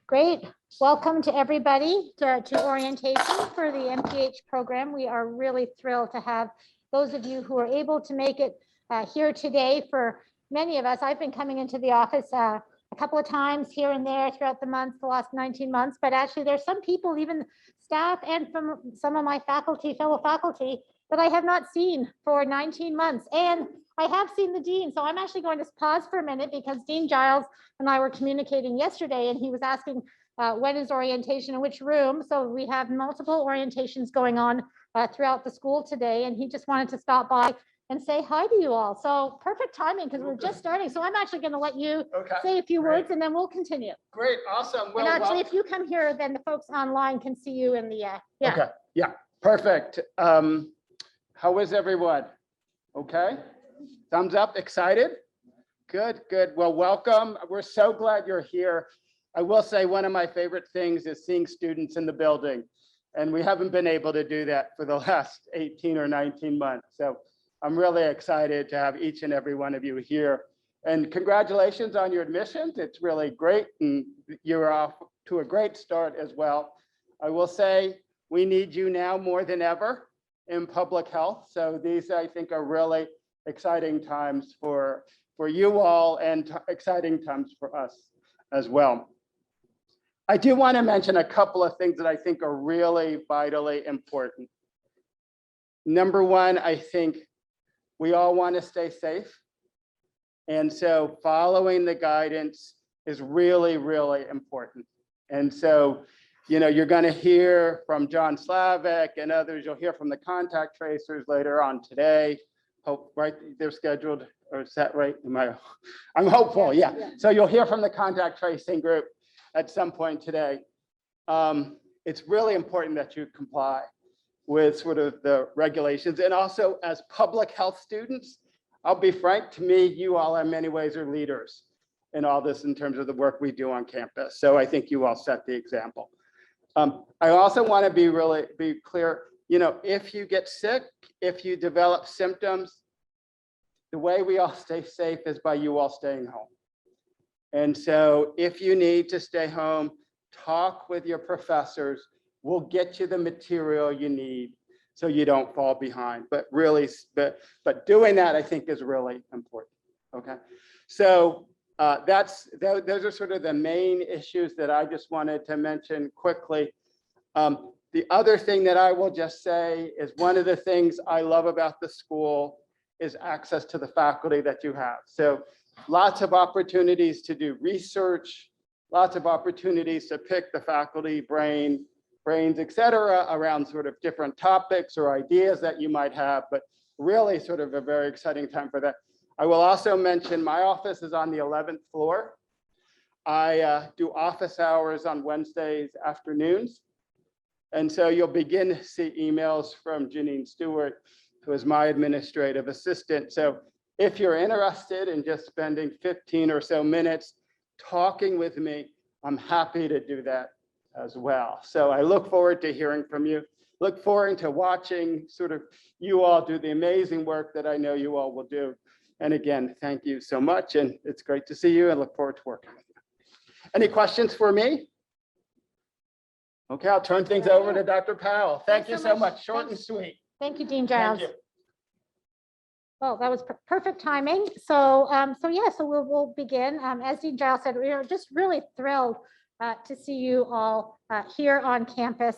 Great. Welcome to everybody to orientation for the MPH program. We are really thrilled to have those of you who are able to make it here today. For many of us, I've been coming into the office a couple of times here and there throughout the month, the last 19 months, but actually there's some people, even staff and from some of my fellow faculty, that I have not seen for 19 months. And I have seen the dean, so I'm actually going to pause for a minute because Dean Giles and I were communicating yesterday, and he was asking when is orientation in which room. So we have multiple orientations going on throughout the school today, and he just wanted to stop by and say hi to you all. So perfect timing because we're just starting. So I'm actually going to let you say a few words, and then we'll continue. Great, awesome. Well, and actually, if you come here, then the folks online can see you in the Okay, yeah, perfect. How is everyone? Okay. Thumbs up, excited? Good, good. Well, welcome. We're so glad you're here. I will say one of my favorite things is seeing students in the building, and we haven't been able to do that for the last 18 or 19 months. So I'm really excited to have each and every one of you here. And congratulations on your admissions. It's really great, and you're off to a great start as well. I will say we need you now more than ever in public health. So these, I think, are really exciting times for you all and exciting times for us as well. I do want to mention a couple of things that I think are really vitally important. Number one, I think we all want to stay safe. And so following the guidance is really, really important. And so, you know, you're going to hear from John Slavic and others. You'll hear from the contact tracers later on today. Hope, right? They're scheduled, or is that right? I'm hopeful, yeah. So you'll hear from the contact tracing group at some point today. It's really important that you comply with sort of the regulations. And also as public health students, I'll be frank, to me, you all in many ways are leaders in all this in terms of the work we do on campus. So I think you all set the example. I also want to be clear, you know, if you get sick, if you develop symptoms, the way we all stay safe is by you all staying home. And so if you need to stay home, talk with your professors. We'll get you the material you need so you don't fall behind. But really, but doing that, I think, is really important. Okay. So those are sort of the main issues that I just wanted to mention quickly. The other thing that I will just say is one of the things I love about the school is access to the faculty that you have. So lots of opportunities to do research, lots of opportunities to pick the faculty brains, et cetera, around sort of different topics or ideas that you might have, but really sort of a very exciting time for that. I will also mention my office is on the 11th floor. I do office hours on Wednesdays afternoons. And so you'll begin to see emails from Janine Stewart, who is my administrative assistant. So if you're interested in just spending 15 or so minutes talking with me, I'm happy to do that as well. So I look forward to hearing from you. Look forward to watching sort of you all do the amazing work that I know you all will do. And again, thank you so much. And it's great to see you and look forward to working with you. Any questions for me? Okay, I'll turn things over to Dr. Powell. Thank you so much. Short and sweet. Thank you, Dean Giles. Well, that was perfect timing. So, so we'll begin. As Dean Giles said, we are just really thrilled to see you all here on campus.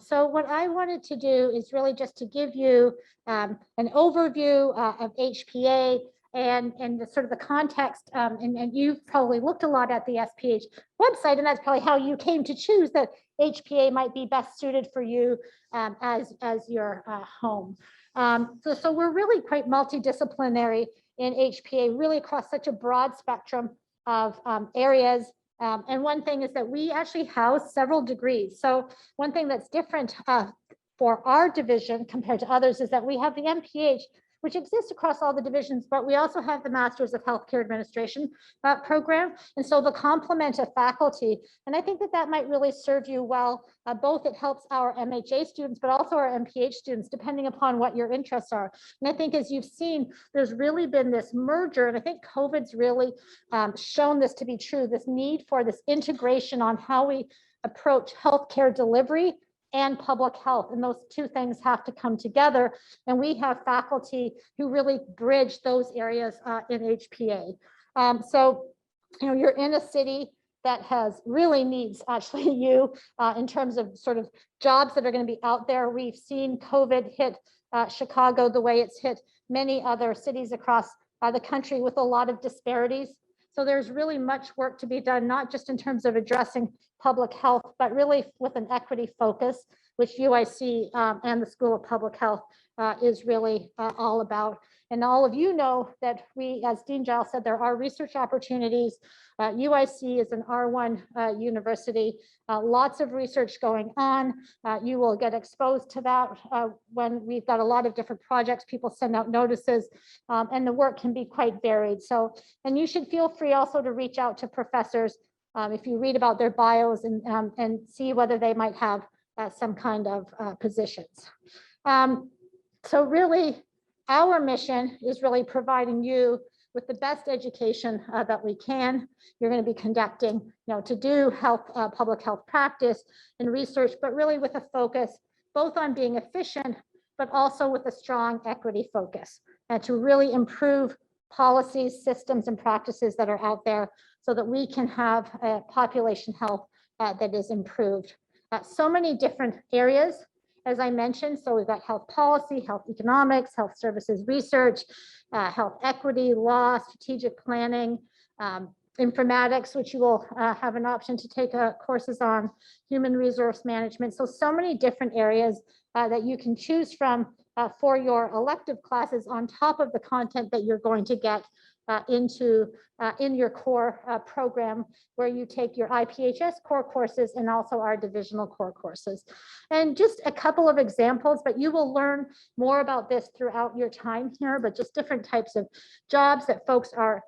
So what I wanted to do is really just to give you an overview of HPA and the sort of the context. And you've probably looked a lot at the SPH website, and that's probably how you came to choose that HPA might be best suited for you as your home. So we're really quite multidisciplinary in HPA, really across such a broad spectrum of areas. And one thing is that we actually house several degrees. So one thing that's different for our division compared to others is that we have the MPH, which exists across all the divisions, but we also have the Masters of Healthcare Administration program. And so the complement of faculty, and I think that that might really serve you well. Both it helps our MHA students, but also our MPH students, depending upon what your interests are. And I think as you've seen, there's really been this merger, and I think COVID's really shown this to be true, this need for this integration on how we approach healthcare delivery and public health. And those two things have to come together. And we have faculty who really bridge those areas in HPA. So, you know, you're in a city that has really needs actually you in terms of sort of jobs that are going to be out there. We've seen COVID hit Chicago the way it's hit many other cities across the country with a lot of disparities. So there's really much work to be done, not just in terms of addressing public health, but really with an equity focus, which UIC and the School of Public Health is really all about. And all of you know that we, as Dean Giles said, there are research opportunities. UIC is an R1 university, lots of research going on. You will get exposed to that when we've got a lot of different projects, people send out notices, and the work can be quite varied. So, and you should feel free also to reach out to professors if you read about their bios and see whether they might have some kind of positions. So really, our mission is really providing you with the best education that we can. You're going to be conducting, you know, to do health, public health practice and research, but really with a focus both on being efficient, but also with a strong equity focus, and to really improve policies, systems, and practices that are out there so that we can have a population health that is improved. So many different areas, as I mentioned. So we've got health policy, health economics, health services research, health equity, law, strategic planning, informatics, which you will have an option to take courses on, human resource management. So many different areas that you can choose from for your elective classes on top of the content that you're going to get into in your core program, where you take your IPHS core courses and also our divisional core courses. And just a couple of examples, but you will learn more about this throughout your time here, but just different types of jobs that folks are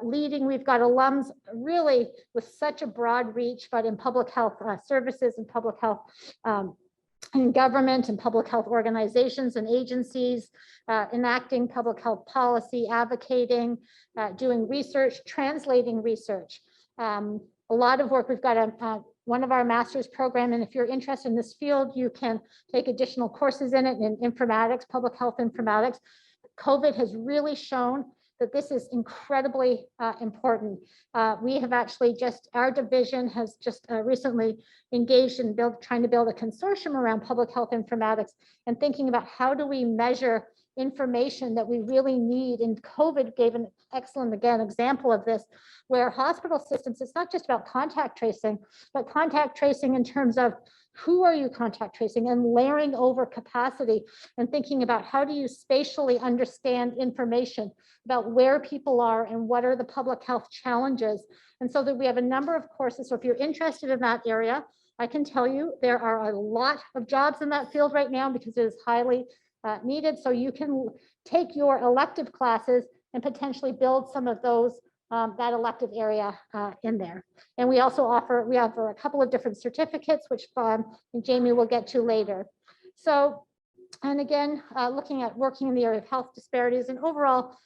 leading. We've got alums really with such a broad reach, but in public health services and public health in government and public health organizations and agencies, enacting public health policy, advocating, doing research, translating research. A lot of work. We've got one of our master's program, and if you're interested in this field, you can take additional courses in it in informatics, public health informatics. COVID has really shown that this is incredibly important. We have actually our division has just recently engaged in trying to build a consortium around public health informatics and thinking about how do we measure information that we really need. And COVID gave an excellent, again, example of this, where hospital systems, it's not just about contact tracing, but contact tracing in terms of who are you contact tracing and layering over capacity and thinking about how do you spatially understand information about where people are and what are the public health challenges. And so that we have a number of courses. So if you're interested in that area, I can tell you there are a lot of jobs in that field right now because it is highly needed. So you can take your elective classes and potentially build some of those that elective area in there. And we also offer a couple of different certificates, which Jamie will get to later. So, and again, looking at working in the area of health disparities and overall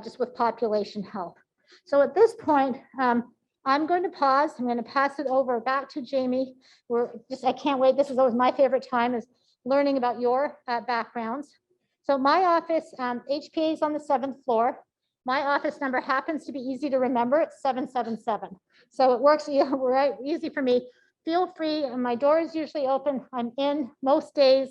just with population health. So at this point, I'm going to pause. I'm going to pass it over back to Jamie. I can't wait. This is always my favorite time, is learning about your backgrounds. So my office, HPA is on the 7th floor. My office number happens to be easy to remember. It's 777. So it works right, easy for me. Feel free. My door is usually open. I'm in most days.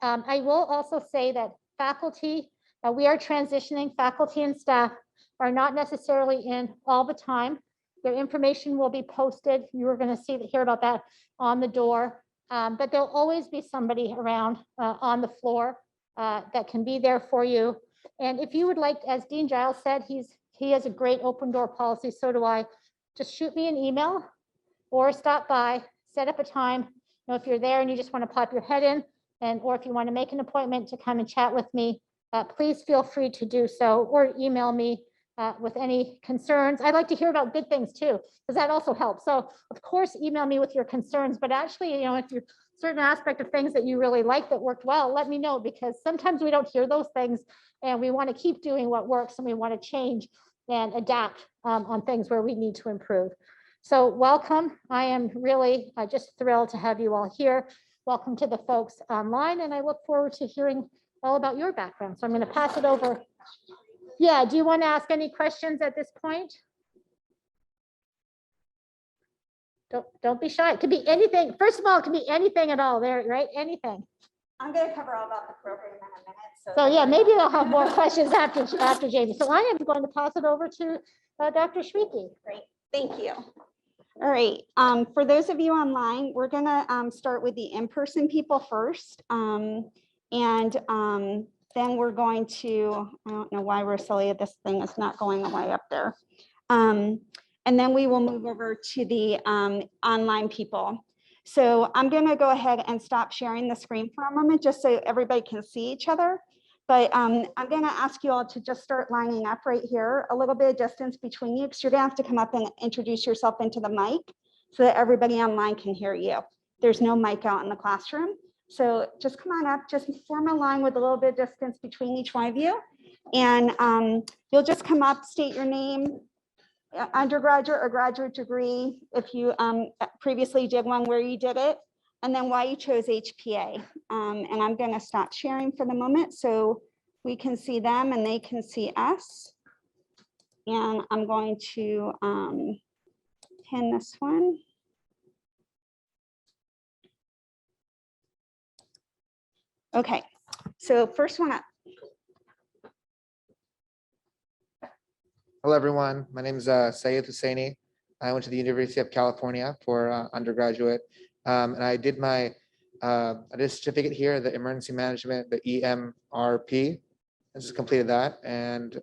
I will also say that faculty, we are transitioning. Faculty and staff are not necessarily in all the time. Their information will be posted. You are going to hear about that on the door. But there'll always be somebody around on the floor that can be there for you. And if you would like, as Dean Giles said, he has a great open door policy, so do I. Just shoot me an email or stop by, set up a time. You know, if you're there and you just want to pop your head in, or if you want to make an appointment to come and chat with me, please feel free to do so, or email me with any concerns. I'd like to hear about good things too, because that also helps. So of course, email me with your concerns, but actually, if you're certain aspect of things that you really like that worked well, let me know, because sometimes we don't hear those things and we want to keep doing what works and we want to change and adapt on things where we need to improve. So welcome. I am really just thrilled to have you all here. Welcome to the folks online, and I look forward to hearing all about your background. So I'm going to pass it over. Yeah, do you want to ask any questions at this point? Don't be shy. It could be anything. First of all, it can be anything at all there, right? Anything. I'm going to cover all about the program in a minute. So yeah, maybe I'll have more questions after Jamie. So I am going to pass it over to Dr. Shweki. Great, thank you. All right, for those of you online, we're going to start with the in-person people first. Then we're going to, I don't know why, Rosalia, this thing is not going away up there. And then we will move over to the online people. So I'm going to go ahead and stop sharing the screen for a moment, just so everybody can see each other. But I'm going to ask you all to just start lining up right here, a little bit of distance between you, because you're going to have to come up and introduce yourself into the mic so that everybody online can hear you. There's no mic out in the classroom. So just come on up, just form a line with a little bit of distance between each one of you. And you'll just come up, state your name, undergraduate or graduate degree, if you previously did one where you did it, and then why you chose HPA. And I'm going to stop sharing for the moment so we can see them and they can see us. And I'm going to pin this one. Okay, so first one up. Hello, everyone. My name is Syed Hussaini. I went to the University of California for undergraduate, and I did a certificate here, the Emergency Management, the EMRP. I just completed that, and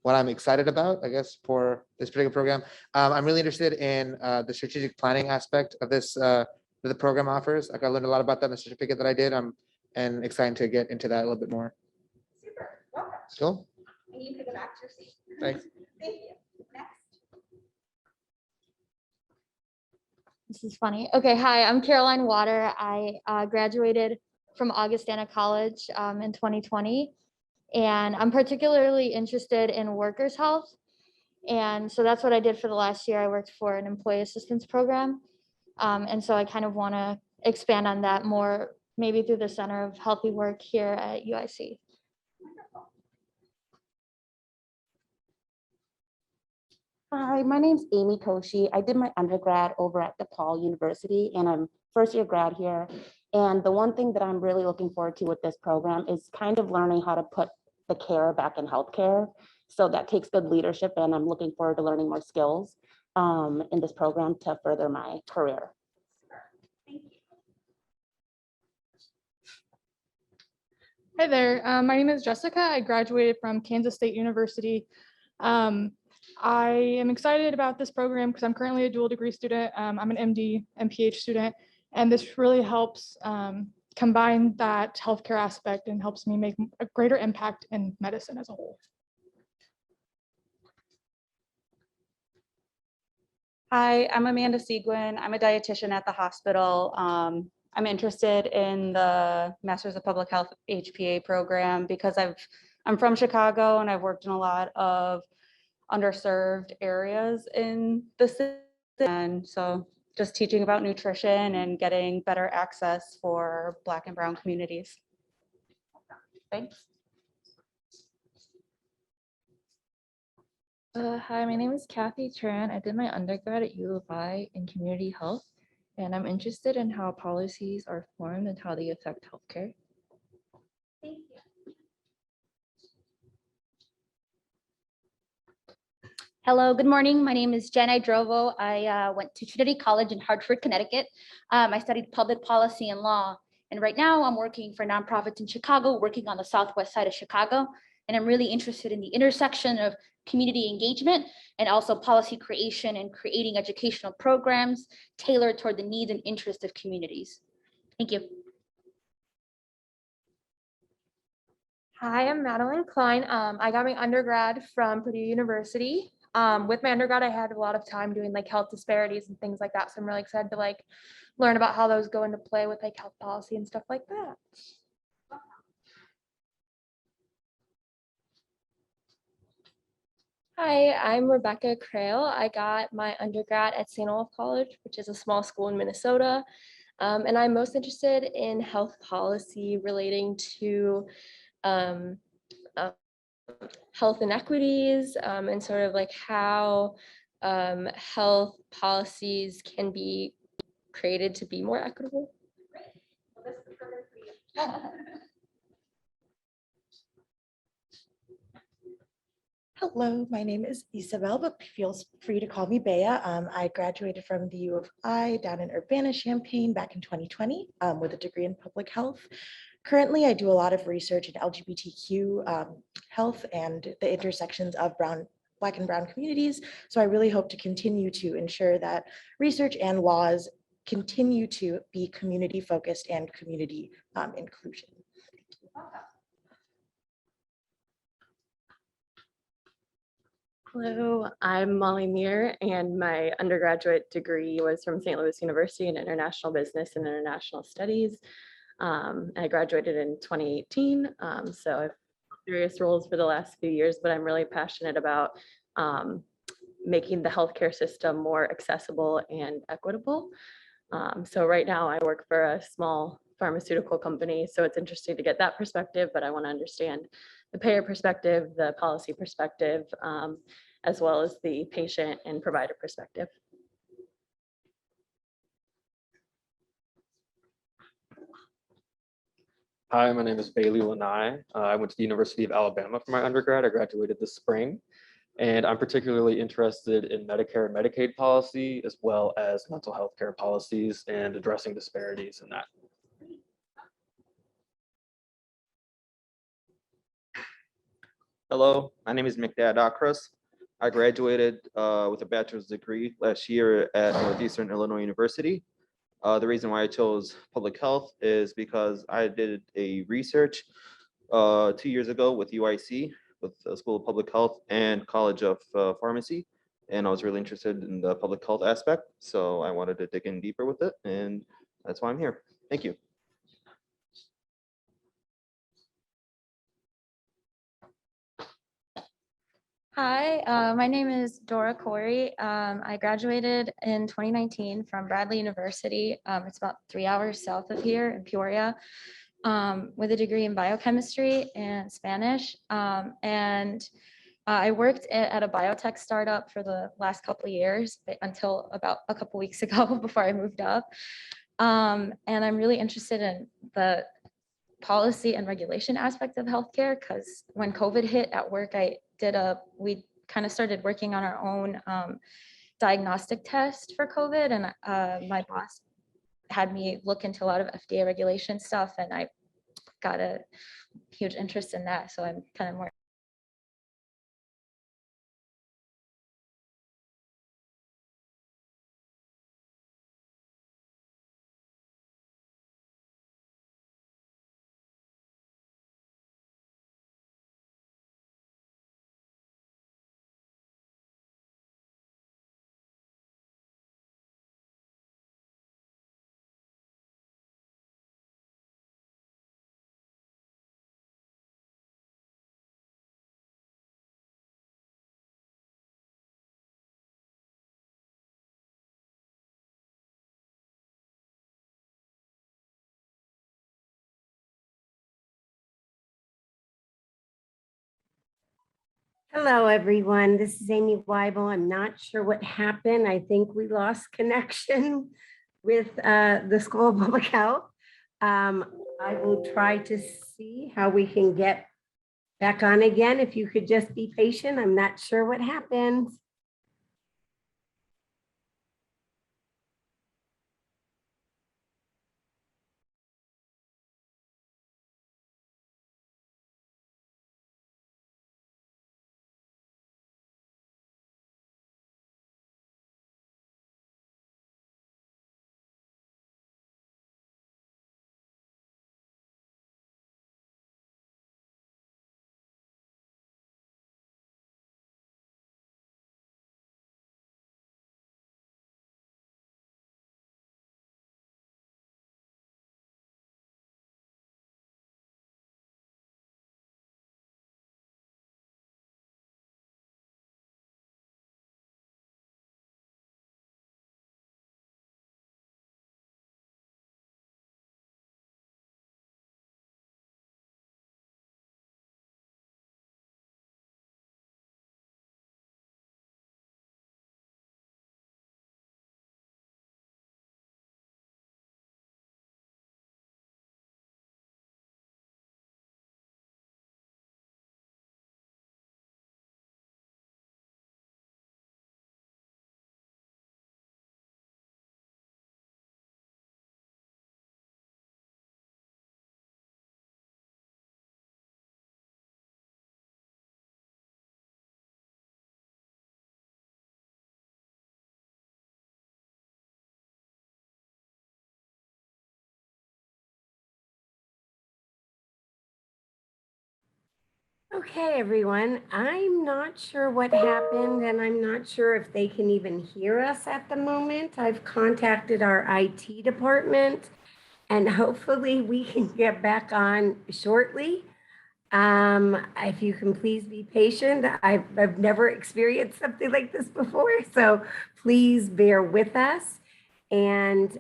what I'm excited about, I guess, for this particular program, I'm really interested in the strategic planning aspect of this that the program offers. Like I learned a lot about that in the certificate that I did. And excited to get into that a little bit more. Super, welcome. Cool. And you can go back to your seat. Thanks. Thank you. Next. This is funny. Okay, hi, I'm Caroline Water. I graduated from Augustana College in 2020, and I'm particularly interested in workers' health. And so that's what I did for the last year. I worked for an employee assistance program. And so I kind of want to expand on that more, maybe through the Center of Healthy Work here at UIC. Hi, my name's Amy Koshi. I did my undergrad over at DePaul University, and I'm first year grad here. And the one thing that I'm really looking forward to with this program is kind of learning how to put the care back in healthcare. So that takes good leadership, and I'm looking forward to learning more skills in this program to further my career. Thank you. Hi there, my name is Jessica. I graduated from Kansas State University. I am excited about this program because I'm currently a dual degree student. I'm an MD MPH student, and this really helps combine that healthcare aspect and helps me make a greater impact in medicine as a whole. Hi, I'm Amanda Seguin. I'm a dietitian at the hospital. I'm interested in the Masters of Public Health HPA program because I'm from Chicago and I've worked in a lot of underserved areas in the city. And so just teaching about nutrition and getting better access for Black and Brown communities. Thanks. Hi, my name is Kathy Tran. I did my undergrad at U of I in community health, and I'm interested in how policies are formed and how they affect healthcare. Thank you. Hello, good morning. My name is Jen Idrovo. I went to Trinity College in Hartford, Connecticut. I studied public policy and law. And right now I'm working for nonprofits in Chicago, working on the southwest side of Chicago. And I'm really interested in the intersection of community engagement and also policy creation and creating educational programs tailored toward the needs and interests of communities. Thank you. Hi, I'm Madeline Klein. I got my undergrad from Purdue University. With my undergrad, I had a lot of time doing like health disparities and things like that. So I'm really excited to like learn about how those go into play with like health policy and stuff like that. Hi, I'm Rebecca Crail. I got my undergrad at St. Olaf College, which is a small school in Minnesota. And I'm most interested in health policy relating to um, uh, health inequities and sort of like how health policies can be created to be more equitable. Hello, my name is Isabel, but feel free to call me Bea. I graduated from the U of I down in Urbana-Champaign back in 2020 with a degree in public health. Currently, I do a lot of research in LGBTQ health and the intersections of Black and brown communities. So I really hope to continue to ensure that research and laws continue to be community focused and community inclusion. Hello, I'm Molly Muir, and my undergraduate degree was from St. Louis University in International Business and International Studies. I graduated in 2018, so I've had various roles for the last few years, but I'm really passionate about making the healthcare system more accessible and equitable. So right now I work for a small pharmaceutical company, so it's interesting to get that perspective, but I want to understand the payer perspective, the policy perspective, as well as the patient and provider perspective. Hi, my name is Bailey Lanai. I went to the University of Alabama for my undergrad. I graduated this spring, and I'm particularly interested in Medicare and Medicaid policy, as well as mental health care policies and addressing disparities in that. Hello, my name is Mikdad Akras. I graduated with a bachelor's degree last year at Northeastern Illinois University. The reason why I chose public health is because I did a research 2 years ago with UIC, with the School of Public Health and College of Pharmacy. And I was really interested in the public health aspect. So I wanted to dig in deeper with it. And that's why I'm here. Thank you. Hi, my name is Dora Corey. I graduated in 2019 from Bradley University. It's about 3 hours south of here in Peoria, with a degree in biochemistry and Spanish. I worked at a biotech startup for the last couple of years until about a couple weeks ago before I moved up. And I'm really interested in the policy and regulation aspect of healthcare, because when COVID hit at work, we kind of started working on our own diagnostic test for COVID, and my boss had me look into a lot of FDA regulation stuff, and I got a huge interest in that. So I'm kind of more Hello, everyone. This is Amy Weibel. I'm not sure what happened. I think we lost connection with the School of Public Health. I will try to see how we can get back on again. If you could just be patient, I'm not sure what happened. Okay, everyone, I'm not sure what happened and I'm not sure if they can even hear us at the moment. I've contacted our IT department and hopefully we can get back on shortly. If you can please be patient, I've never experienced something like this before, so please bear with us. And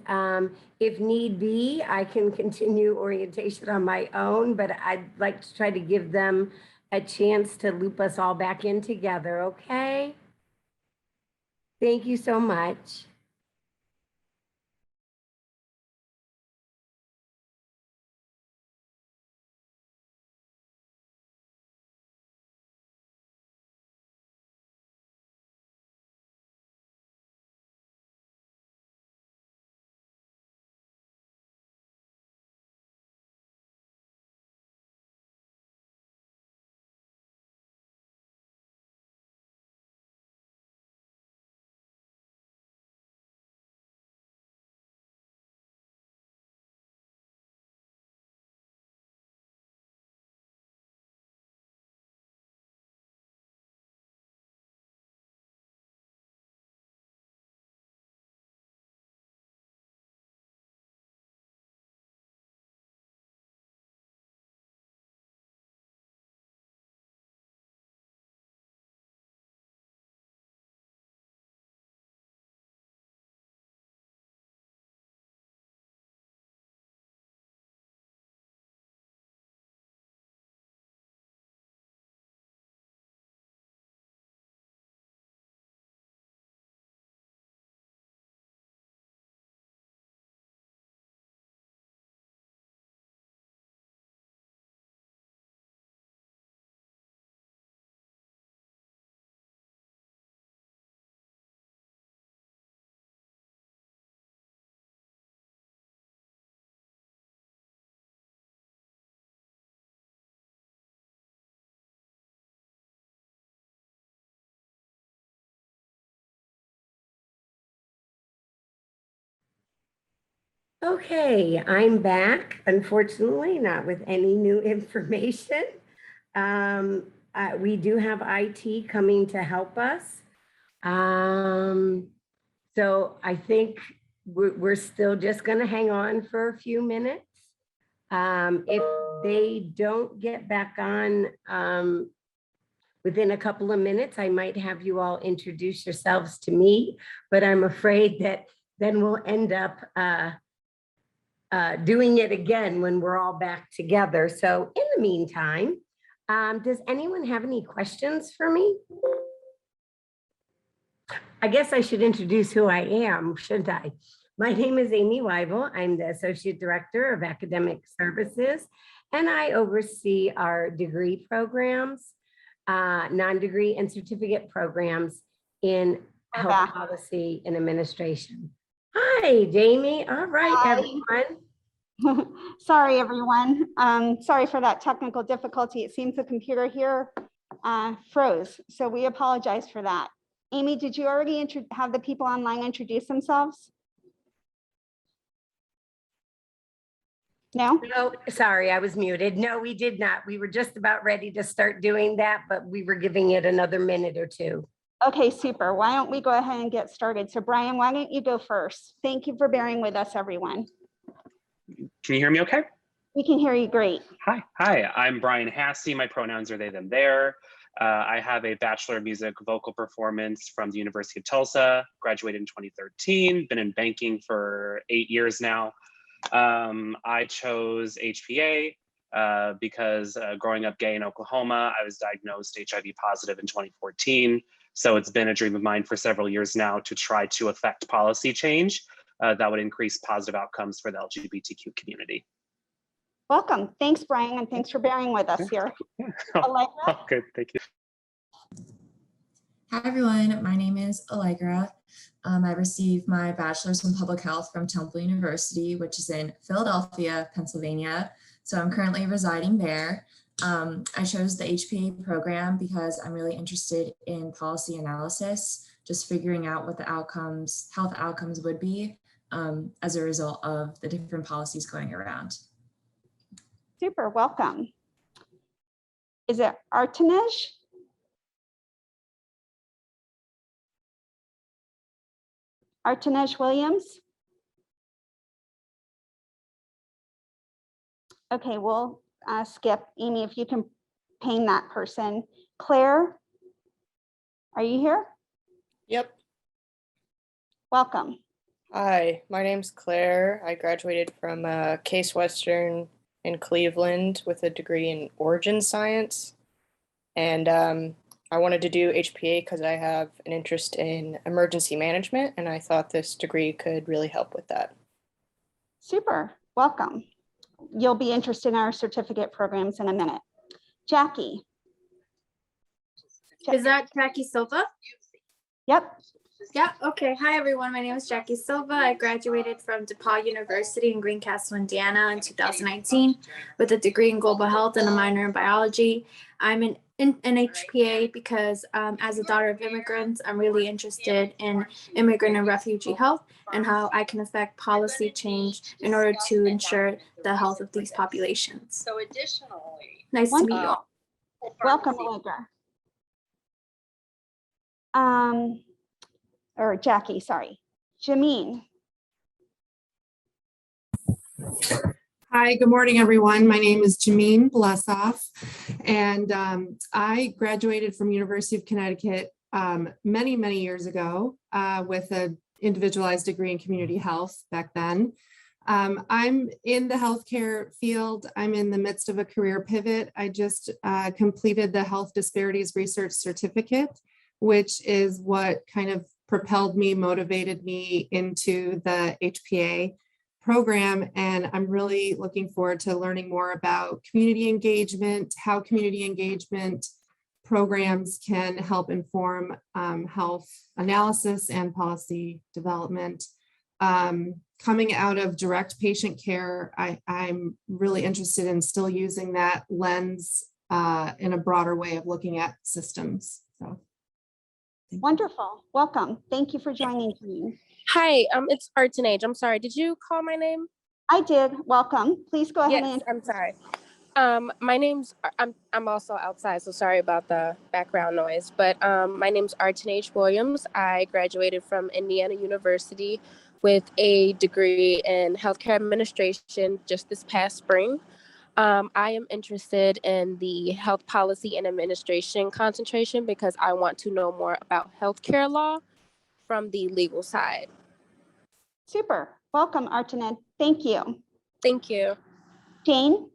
if need be, I can continue orientation on my own, but I'd like to try to give them a chance to loop us all back in together, okay? Thank you so much. Okay, I'm back, unfortunately, not with any new information. We do have IT coming to help us. So I think we're still just going to hang on for a few minutes. If they don't get back on within a couple of minutes, I might have you all introduce yourselves to me, but I'm afraid that then we'll end up doing it again when we're all back together. So in the meantime, does anyone have any questions for me? I guess I should introduce who I am, shouldn't I? My name is Amy Weibel. I'm the Associate Director of Academic Services, and I oversee our degree programs, non-degree and certificate programs in health policy and administration. Hi, Jamie. All right, everyone. Sorry, everyone. Sorry for that technical difficulty. It seems the computer here froze, so we apologize for that. Amy, did you already have the people online introduce themselves? No? No, sorry, I was muted. No, we did not. We were just about ready to start doing that, but we were giving it another minute or two. Okay, super. Why don't we go ahead and get started? So Brian, why don't you go first? Thank you for bearing with us, everyone. Can you hear me okay? We can hear you great. Hi, I'm Brian Hassey. My pronouns are they, them, their. I have a Bachelor of Music Vocal Performance from the University of Tulsa, graduated in 2013, been in banking for 8 years now. I chose HPA because growing up gay in Oklahoma, I was diagnosed HIV positive in 2014. So it's been a dream of mine for several years now to try to affect policy change that would increase positive outcomes for the LGBTQ community. Welcome. Thanks, Brian, and thanks for bearing with us here. Allegra? Good, thank you. Hi, everyone. My name is Allegra. I received my bachelor's in public health from Temple University, which is in Philadelphia, Pennsylvania. So I'm currently residing there. I chose the HPA program because I'm really interested in policy analysis, just figuring out what the outcomes, health outcomes would be as a result of the different policies going around. Super, welcome. Is it Artanej? Artanej Williams? Okay, we'll skip. Amy, if you can ping that person. Claire, are you here? Yep. Welcome. Hi, my name's Claire. I graduated from Case Western in Cleveland with a degree in origin science. And I wanted to do HPA because I have an interest in emergency management, and I thought this degree could really help with that. Super, welcome. You'll be interested in our certificate programs in a minute. Jackie. Is that Jackie Silva? Yep. Yeah, okay. Hi, everyone. My name is Jackie Silva. I graduated from DePaul University in Greencastle, Indiana in 2019 with a degree in global health and a minor in biology. I'm an HPA because as a daughter of immigrants, I'm really interested in immigrant and refugee health and how I can affect policy change in order to ensure the health of these populations. So additionally, Nice to meet you all. Welcome, Allegra. Or Jackie, sorry. Jameen. Hi, good morning, everyone. My name is Jameen Blessoff, and I graduated from University of Connecticut many, many years ago with an individualized degree in community health back then. I'm in the healthcare field. I'm in the midst of a career pivot. I just completed the Health Disparities Research Certificate, which is what kind of propelled me, motivated me into the HPA program. And I'm really looking forward to learning more about community engagement, how community engagement programs can help inform health analysis and policy development. Coming out of direct patient care, I'm really interested in still using that lens in a broader way of looking at systems. So. Wonderful. Welcome. Thank you for joining me. Hi, it's Artanej. I'm sorry. Did you call my name? I did. Welcome. Please go ahead. Yes, I'm sorry. My name's I'm also outside, so sorry about the background noise. But my name's Artanej Williams. I graduated from Indiana University with a degree in healthcare administration just this past spring. I am interested in the health policy and administration concentration because I want to know more about healthcare law from the legal side. Super. Welcome, Artanej. Thank you. Thank you. Jane?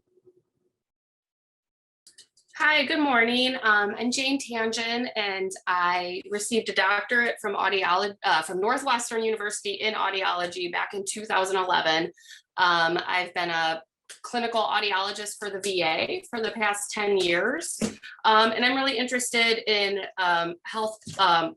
Hi, good morning. I'm Jane Tangen, and I received a doctorate from audiology from Northwestern University in audiology back in 2011. I've been a clinical audiologist for the VA for the past 10 years. And I'm really interested in health,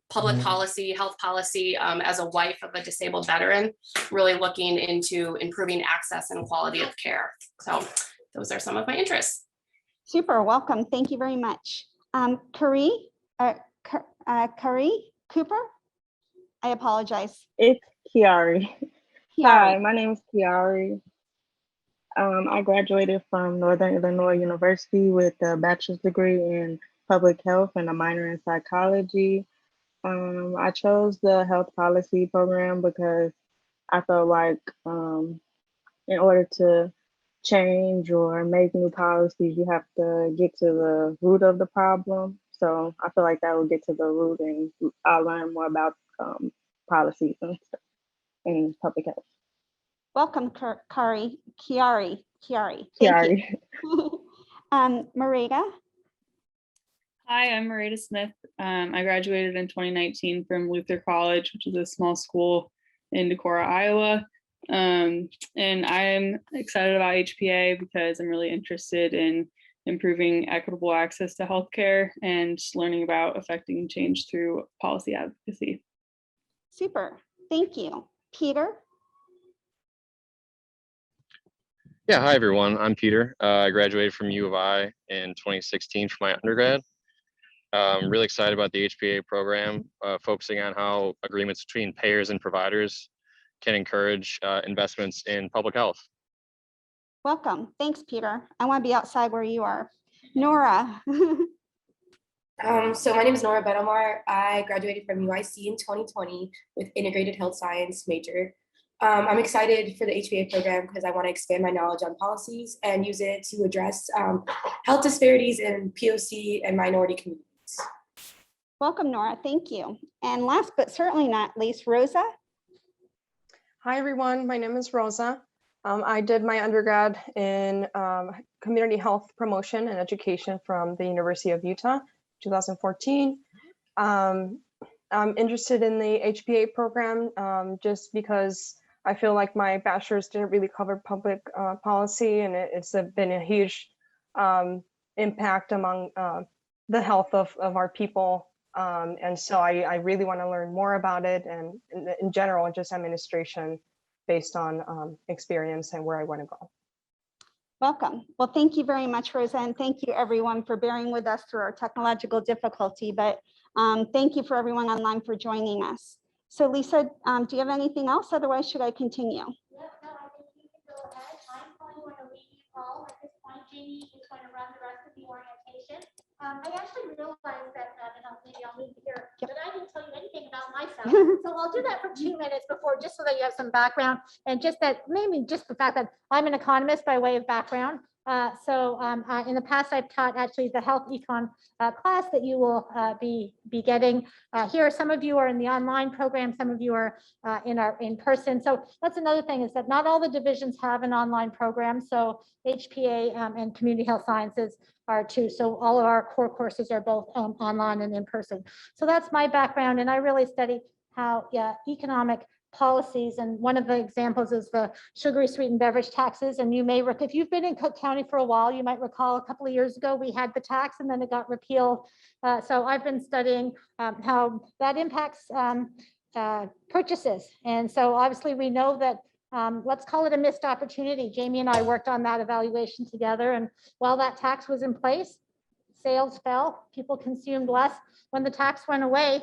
public policy, health policy as a wife of a disabled veteran, really looking into improving access and quality of care. So those are some of my interests. Super, welcome. Thank you very much. Kari Cooper? I apologize. It's Kiari. Hi, my name is Kiari. I graduated from Northern Illinois University with a bachelor's degree in public health and a minor in psychology. I chose the health policy program because I felt like in order to change or make new policies, you have to get to the root of the problem. So I feel like that will get to the root and I'll learn more about policies and stuff in public health. Welcome, Kiari. Thank you. Marita? Hi, I'm Marita Smith. I graduated in 2019 from Luther College, which is a small school in Decorah, Iowa. And I'm excited about HPA because I'm really interested in improving equitable access to healthcare and learning about affecting change through policy advocacy. Super, thank you. Peter? Yeah, hi everyone, I'm Peter. I graduated from U of I in 2016 for my undergrad. I'm really excited about the HPA program, focusing on how agreements between payers and providers can encourage investments in public health. Welcome. Thanks, Peter. I want to be outside where you are. Nora. So my name is Nora Bedomar. I graduated from UIC in 2020 with integrated health science major. I'm excited for the HPA program because I want to expand my knowledge on policies and use it to address health disparities in POC and minority communities. Welcome, Nora. Thank you. And last but certainly not least, Rosa. Hi, everyone. My name is Rosa. I did my undergrad in community health promotion and education from the University of Utah, 2014. I'm interested in the HPA program just because I feel like my bachelor's didn't really cover public policy, and it's been a huge impact among the health of our people. And so I really want to learn more about it, and in general, just administration based on experience and where I want to go. Welcome. Well, thank you very much, Rosa, and thank you everyone for bearing with us through our technological difficulty, but thank you for everyone online for joining us. So Lisa, do you have anything else? Otherwise, should I continue? Yeah, no, I think you can go ahead. I'm probably going to leave you all at this point. Jamie is going to run the rest of the orientation. I actually realized that, and maybe I'll move here, that I didn't tell you anything about myself. So I'll do that for 2 minutes before, just so that you have some background, and just that, maybe just the fact that I'm an economist by way of background. In the past, I've taught actually the health econ class that you will be getting. Here, some of you are in the online program, some of you are in person. So that's another thing, is that not all the divisions have an online program. So HPA and community health sciences are too. So all of our core courses are both online and in person. So that's my background, and I really study how economic policies, and one of the examples is the sugary sweetened beverage taxes. And you may, if you've been in Cook County for a while, you might recall a couple of years ago we had the tax and then it got repealed. So I've been studying how that impacts purchases. And so obviously we know that, let's call it a missed opportunity. Jamie and I worked on that evaluation together, and while that tax was in place, sales fell, people consumed less. When the tax went away,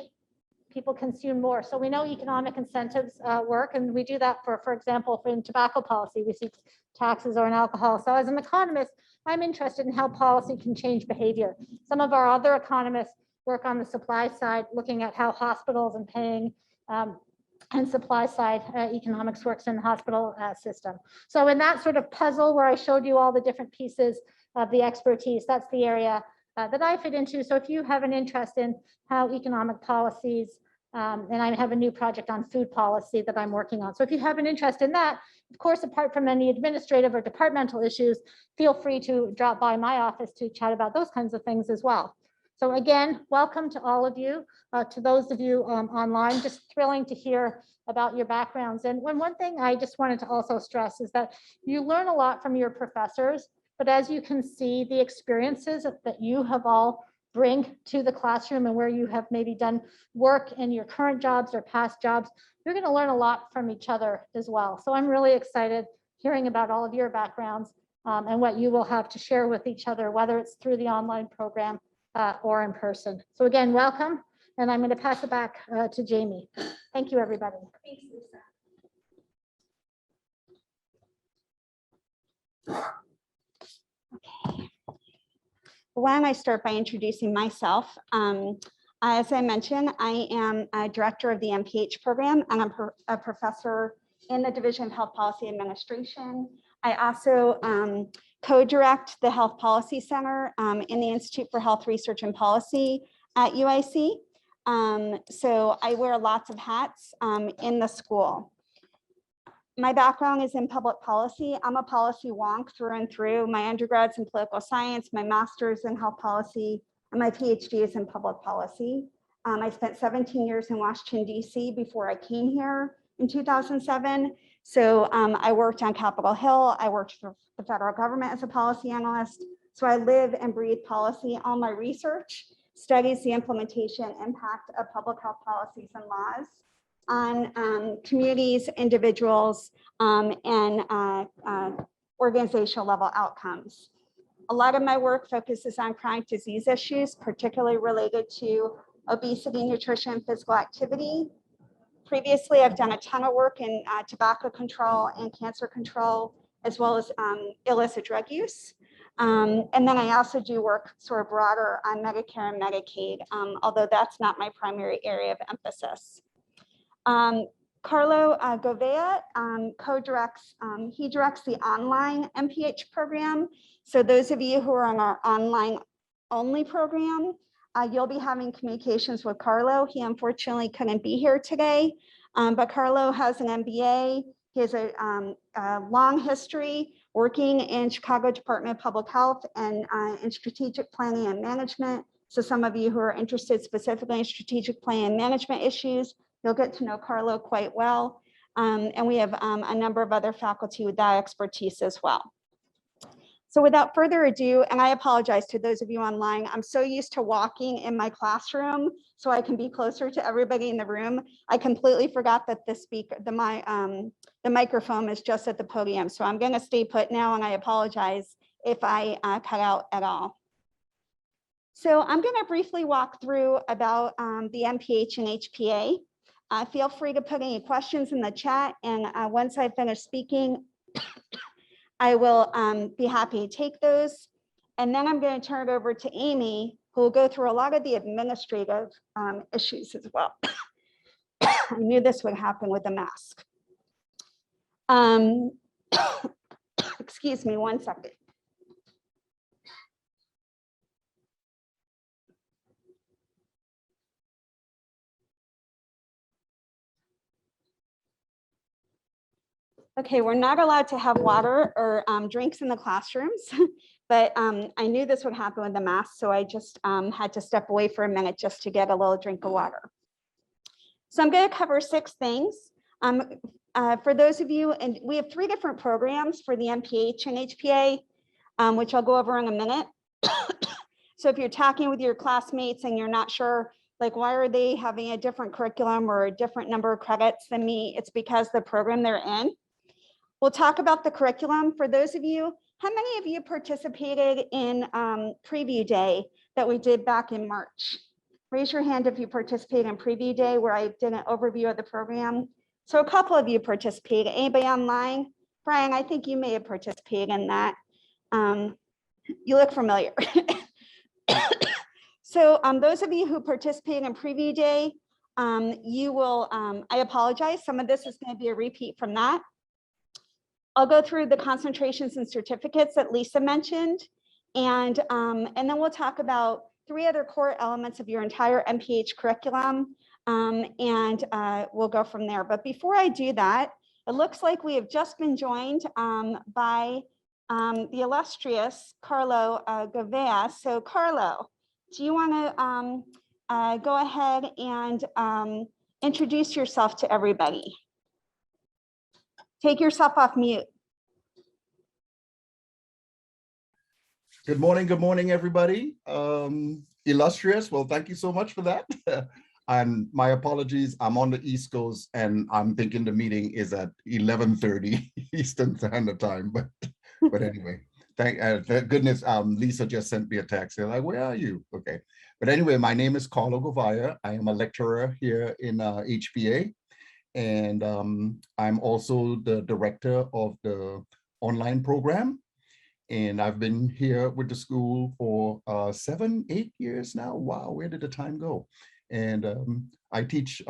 people consume more. So we know economic incentives work, and we do that for example, in tobacco policy, we see taxes or in alcohol. So as an economist, I'm interested in how policy can change behavior. Some of our other economists work on the supply side, looking at how hospitals and paying and supply side economics works in the hospital system. So in that sort of puzzle where I showed you all the different pieces of the expertise, that's the area that I fit into. So if you have an interest in how economic policies, and I have a new project on food policy that I'm working on. So if you have an interest in that, of course, apart from any administrative or departmental issues, feel free to drop by my office to chat about those kinds of things as well. So again, welcome to all of you. To those of you online, just thrilling to hear about your backgrounds. And one thing I just wanted to also stress is that you learn a lot from your professors, but as you can see, the experiences that you have all bring to the classroom and where you have maybe done work in your current jobs or past jobs, you're going to learn a lot from each other as well. So I'm really excited hearing about all of your backgrounds and what you will have to share with each other, whether it's through the online program or in person. So again, welcome, and I'm going to pass it back to Jamie. Thank you, everybody. Thanks, Lisa. Why don't I start by introducing myself? As I mentioned, I am a director of the MPH program, and I'm a professor in the Division of Health Policy Administration. I also co-direct the Health Policy Center in the Institute for Health Research and Policy at UIC. So I wear lots of hats in the school. My background is in public policy. I'm a policy wonk through and through. My undergrad's in political science, my master's in health policy, and my PhD is in public policy. I spent 17 years in Washington, DC before I came here in 2007. So I worked on Capitol Hill. I worked for the federal government as a policy analyst. So I live and breathe policy. All my research studies the implementation impact of public health policies and laws on communities, individuals, and organizational level outcomes. A lot of my work focuses on chronic disease issues, particularly related to obesity, nutrition, physical activity. Previously, I've done a ton of work in tobacco control and cancer control, as well as illicit drug use. And then I also do work sort of broader on Medicare and Medicaid, although that's not my primary area of emphasis. Carlo Govea co-directs, he directs the online MPH program. So those of you who are on our online only program, you'll be having communications with Carlo. He unfortunately couldn't be here today, but Carlo has an MBA. He has a long history working in Chicago Department of Public Health and in strategic planning and management. So some of you who are interested specifically in strategic planning and management issues, you'll get to know Carlo quite well. And we have a number of other faculty with that expertise as well. So without further ado, and I apologize to those of you online, I'm so used to walking in my classroom so I can be closer to everybody in the room. I completely forgot that the microphone is just at the podium. So I'm gonna stay put now, and I apologize if I cut out at all. So I'm gonna briefly walk through about the MPH and HPA. Feel free to put any questions in the chat, and once I finish speaking, I will be happy to take those. And then I'm going to turn it over to Amy, who will go through a lot of the administrative issues as well. I knew this would happen with the mask. Excuse me 1 second. Okay, we're not allowed to have water or drinks in the classrooms, but I knew this would happen with the mask, so I just had to step away for a minute just to get a little drink of water. So I'm going to cover 6 things. For those of you, and we have 3 different programs for the MPH and HPA, which I'll go over in a minute. So if you're talking with your classmates and you're not sure, like, why are they having a different curriculum or a different number of credits than me, it's because the program they're in. We'll talk about the curriculum. For those of you, how many of you participated in preview day that we did back in March? Raise your hand if you participated in preview day where I did an overview of the program. So a couple of you participated. Anybody online? Brian, I think you may have participated in that. You look familiar. So those of you who participated in preview day, you will, I apologize, some of this is going to be a repeat from that. I'll go through the concentrations and certificates that Lisa mentioned, and then we'll talk about 3 other core elements of your entire MPH curriculum, and we'll go from there. But before I do that, it looks like we have just been joined by the illustrious Carlo Govea. So Carlo, do you want to go ahead and introduce yourself to everybody? Take yourself off mute. Good morning, everybody. Illustrious, well, thank you so much for that. And my apologies, I'm on the East Coast and I'm thinking the meeting is at 11:30 Eastern Standard Time, but anyway, thank goodness Lisa just sent me a text. They're like, where are you? Okay, but anyway, my name is Carlo Govea. I am a lecturer here in HPA. And I'm also the director of the online program. And I've been here with the school for 7, 8 years now. Wow, where did the time go? And I teach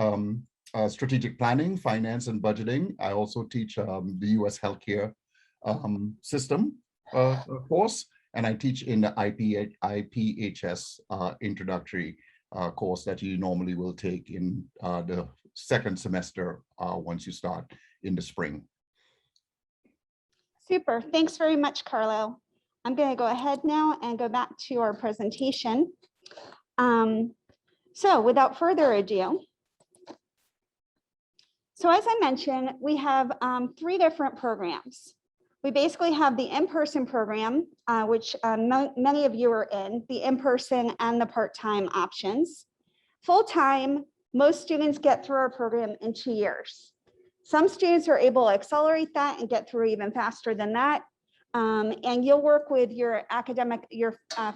strategic planning, finance, and budgeting. I also teach the US healthcare system course, and I teach in the IPHS introductory course that you normally will take in the 2nd semester once you start in the spring. Super, thanks very much, Carlo. I'm going to go ahead now and go back to our presentation. So without further ado, so as I mentioned, we have 3 different programs. We basically have the in-person program, which many of you are in, the in-person and the part-time options. Full-time, most students get through our program in 2 years. Some students are able to accelerate that and get through even faster than that. And you'll work with your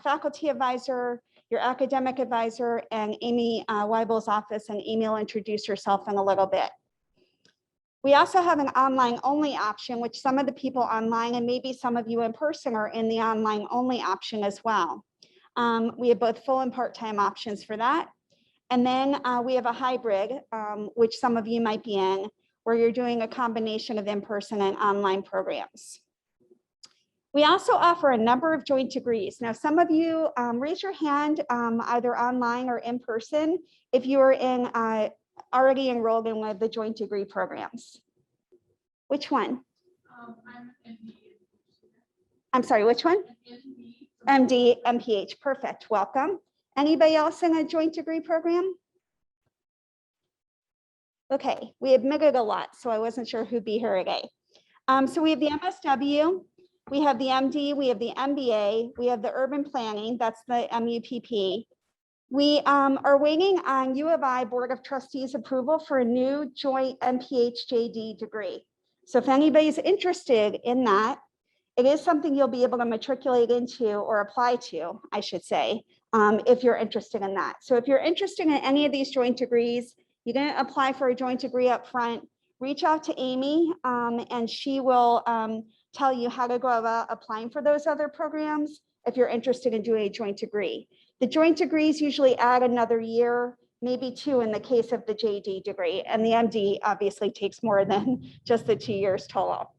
faculty advisor, your academic advisor, and Amy Weibel's office, and Amy will introduce herself in a little bit. We also have an online only option, which some of the people online and maybe some of you in person are in the online only option as well. We have both full and part-time options for that. And then we have a hybrid, which some of you might be in, where you're doing a combination of in-person and online programs. We also offer a number of joint degrees. Now, some of you raise your hand either online or in person if you are in already enrolled in one of the joint degree programs. Which one? I'm sorry, which one? MD, MPH, perfect, welcome. Anybody else in a joint degree program? Okay, we admitted a lot, so I wasn't sure who'd be here today. So we have the MSW, we have the MD, we have the MBA, we have the urban planning, that's the MUPP. We are waiting on U of I Board of Trustees approval for a new joint MPH JD degree. So if anybody's interested in that, it is something you'll be able to matriculate into or apply to, I should say, if you're interested in that. So if you're interested in any of these joint degrees, you're going to apply for a joint degree up front, reach out to Amy and she will tell you how to go about applying for those other programs if you're interested in doing a joint degree. The joint degrees usually add another year, maybe 2 in the case of the JD degree, and the MD obviously takes more than just the 2 years total.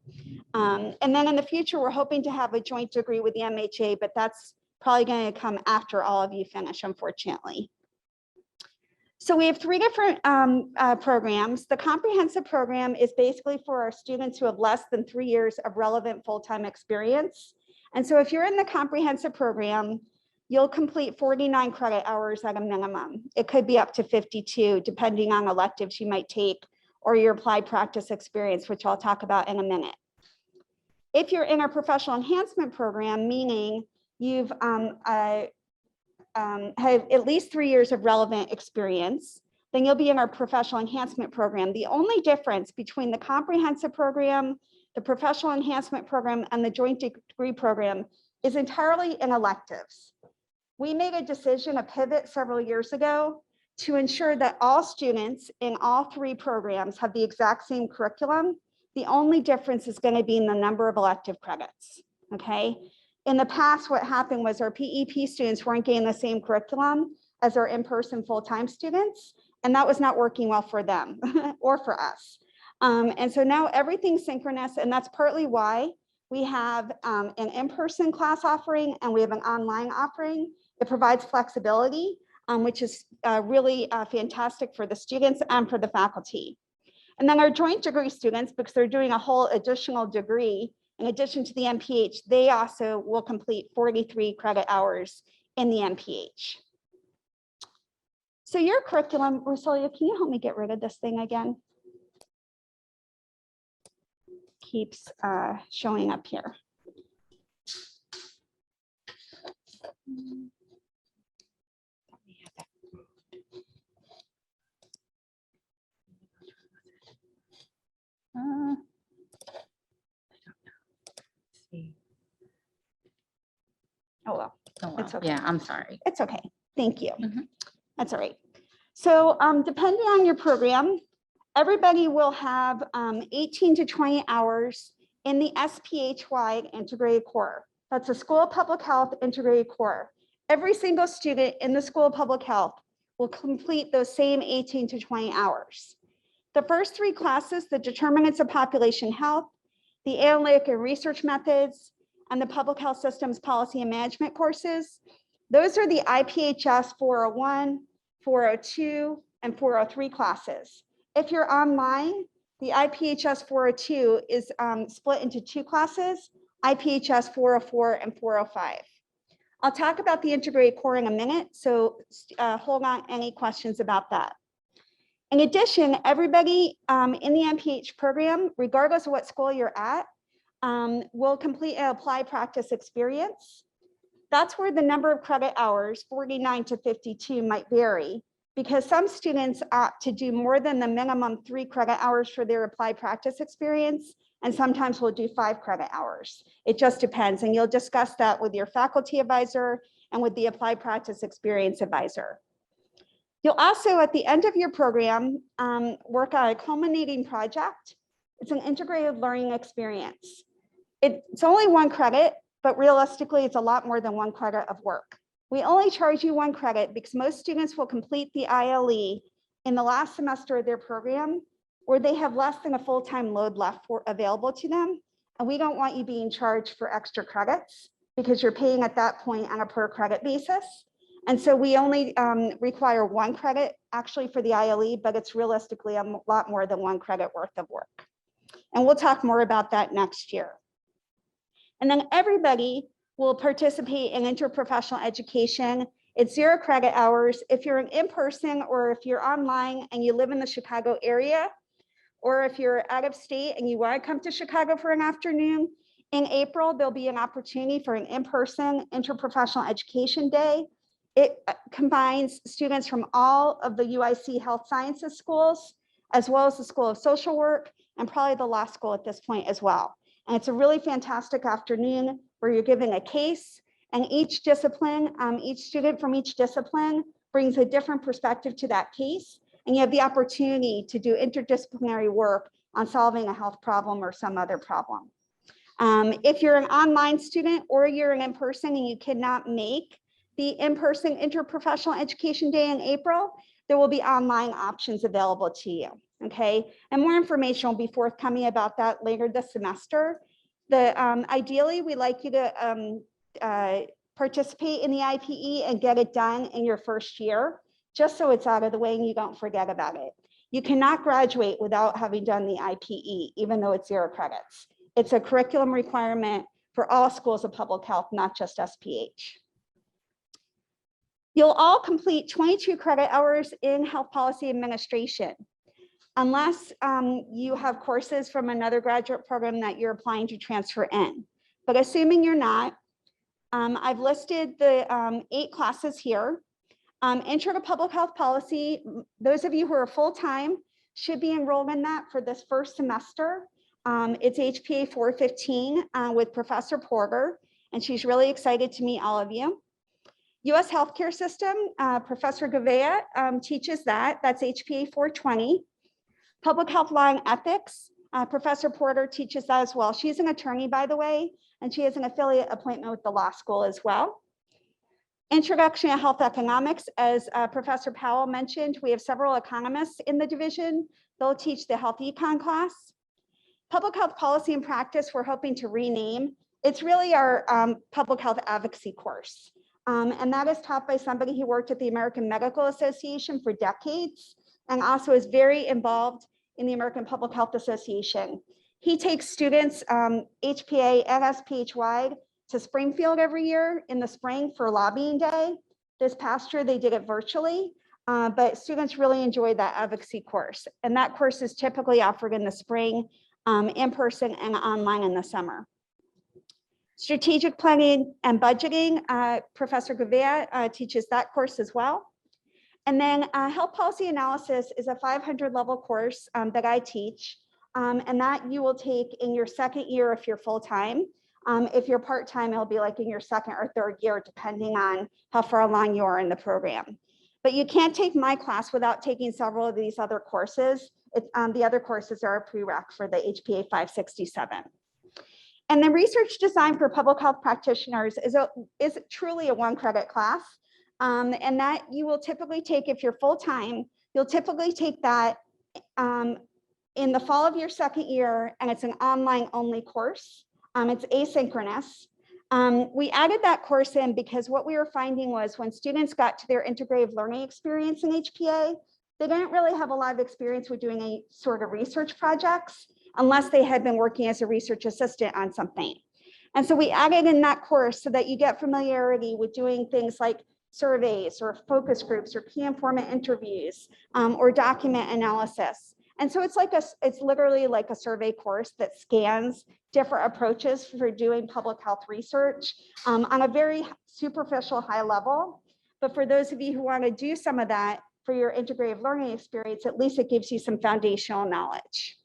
And then in the future, we're hoping to have a joint degree with the MHA, but that's probably going to come after all of you finish, unfortunately. So we have 3 different programs. The comprehensive program is basically for our students who have less than 3 years of relevant full-time experience. And so if you're in the comprehensive program, you'll complete 49 credit hours at a minimum. It could be up to 52, depending on electives you might take or your applied practice experience, which I'll talk about in a minute. If you're in our professional enhancement program, meaning you've had at least 3 years of relevant experience, then you'll be in our professional enhancement program. The only difference between the comprehensive program, the professional enhancement program, and the joint degree program is entirely in electives. We made a decision, a pivot several years ago to ensure that all students in all 3 programs have the exact same curriculum. The only difference is going to be in the number of elective credits, okay? In the past, what happened was our PEP students weren't getting the same curriculum as our in-person full-time students, and that was not working well for them or for us. And so now everything's synchronous, and that's partly why we have an in-person class offering and we have an online offering. It provides flexibility, which is really fantastic for the students and for the faculty. And then our joint degree students, because they're doing a whole additional degree, in addition to the MPH, they also will complete 43 credit hours in the MPH. So your curriculum, Rosalia, can you help me get rid of this thing again? Keeps showing up here. Oh, well, it's okay. Yeah, I'm sorry. It's okay. Thank you. That's all right. So depending on your program, everybody will have 18 to 20 hours in the SPH-wide integrated core. That's a School of Public Health integrated core. Every single student in the School of Public Health will complete those same 18 to 20 hours. The first 3 classes, the determinants of population health, the analytic and research methods, and the public health systems policy and management courses, those are the IPHS 401, 402, and 403 classes. If you're online, the IPHS 402 is split into 2 classes, IPHS 404 and 405. I'll talk about the integrated core in a minute, so hold on any questions about that. In addition, everybody in the MPH program, regardless of what school you're at, will complete an applied practice experience. That's where the number of credit hours, 49 to 52, might vary, because some students opt to do more than the minimum 3 credit hours for their applied practice experience, and sometimes we'll do 5 credit hours. It just depends, and you'll discuss that with your faculty advisor and with the applied practice experience advisor. You'll also, at the end of your program, work on a culminating project It's an integrated learning experience. It's only 1 credit, but realistically, it's a lot more than 1 credit of work. We only charge you 1 credit because most students will complete the ILE in the last semester of their program, where they have less than a full-time load left available to them. And we don't want you being charged for extra credits because you're paying at that point on a per credit basis. And so we only require 1 credit actually for the ILE, but it's realistically a lot more than 1 credit worth of work. And we'll talk more about that next year. And then everybody will participate in interprofessional education. It's 0 credit hours. If you're in person or if you're online and you live in the Chicago area, or if you're out of state and you want to come to Chicago for an afternoon, in April, there'll be an opportunity for an in-person interprofessional education day. It combines students from all of the UIC health sciences schools, as well as the School of Social Work and probably the law school at this point as well. And it's a really fantastic afternoon where you're given a case, and each discipline, each student from each discipline brings a different perspective to that case. And you have the opportunity to do interdisciplinary work on solving a health problem or some other problem. If you're an online student or you're an in-person and you cannot make the in-person interprofessional education day in April, there will be online options available to you, okay? And more information will be forthcoming about that later this semester. Ideally, we'd like you to participate in the IPE and get it done in your first year, just so it's out of the way and you don't forget about it. You cannot graduate without having done the IPE, even though it's 0 credits. It's a curriculum requirement for all schools of public health, not just SPH. You'll all complete 22 credit hours in health policy administration, unless you have courses from another graduate program that you're applying to transfer in. But assuming you're not, I've listed the 8 classes here. Intro to Public Health Policy, those of you who are full-time should be enrolled in that for this first semester. It's HPA 415 with Professor Porter, and she's really excited to meet all of you. US Healthcare System, Professor Gavea teaches that. That's HPA 420. Public Health Law and Ethics, Professor Porter teaches that as well. She's an attorney, by the way, and she has an affiliate appointment with the law school as well. Introduction to Health Economics, as Professor Powell mentioned, we have several economists in the division. They'll teach the health econ class. Public Health Policy and Practice, we're hoping to rename. It's really our public health advocacy course. And that is taught by somebody who worked at the American Medical Association for decades and also is very involved in the American Public Health Association. He takes students, HPA and SPH wide, to Springfield every year in the spring for lobbying day. This past year, they did it virtually, but students really enjoyed that advocacy course. And that course is typically offered in the spring, in person and online in the summer. Strategic Planning and Budgeting, Professor Gavea teaches that course as well. And then Health Policy Analysis is a 500 level course that I teach, and that you will take in your second year if you're full-time. If you're part-time, it'll be like in your second or third year, depending on how far along you are in the program. But you can't take my class without taking several of these other courses. The other courses are a prereq for the HPA 567. And then Research Design for Public Health Practitioners is truly a 1 credit class. And that you will typically take, if you're full-time, you'll typically take that in the fall of your second year, and it's an online only course. It's asynchronous. We added that course in because what we were finding was when students got to their integrative learning experience in HPA, they didn't really have a lot of experience with doing any sort of research projects unless they had been working as a research assistant on something. And so we added in that course so that you get familiarity with doing things like surveys or focus groups or key informant interviews or document analysis. And so it's literally like a survey course that scans different approaches for doing public health research on a very superficial high level. But for those of you who want to do some of that for your integrative learning experience, at least it gives you some foundational knowledge.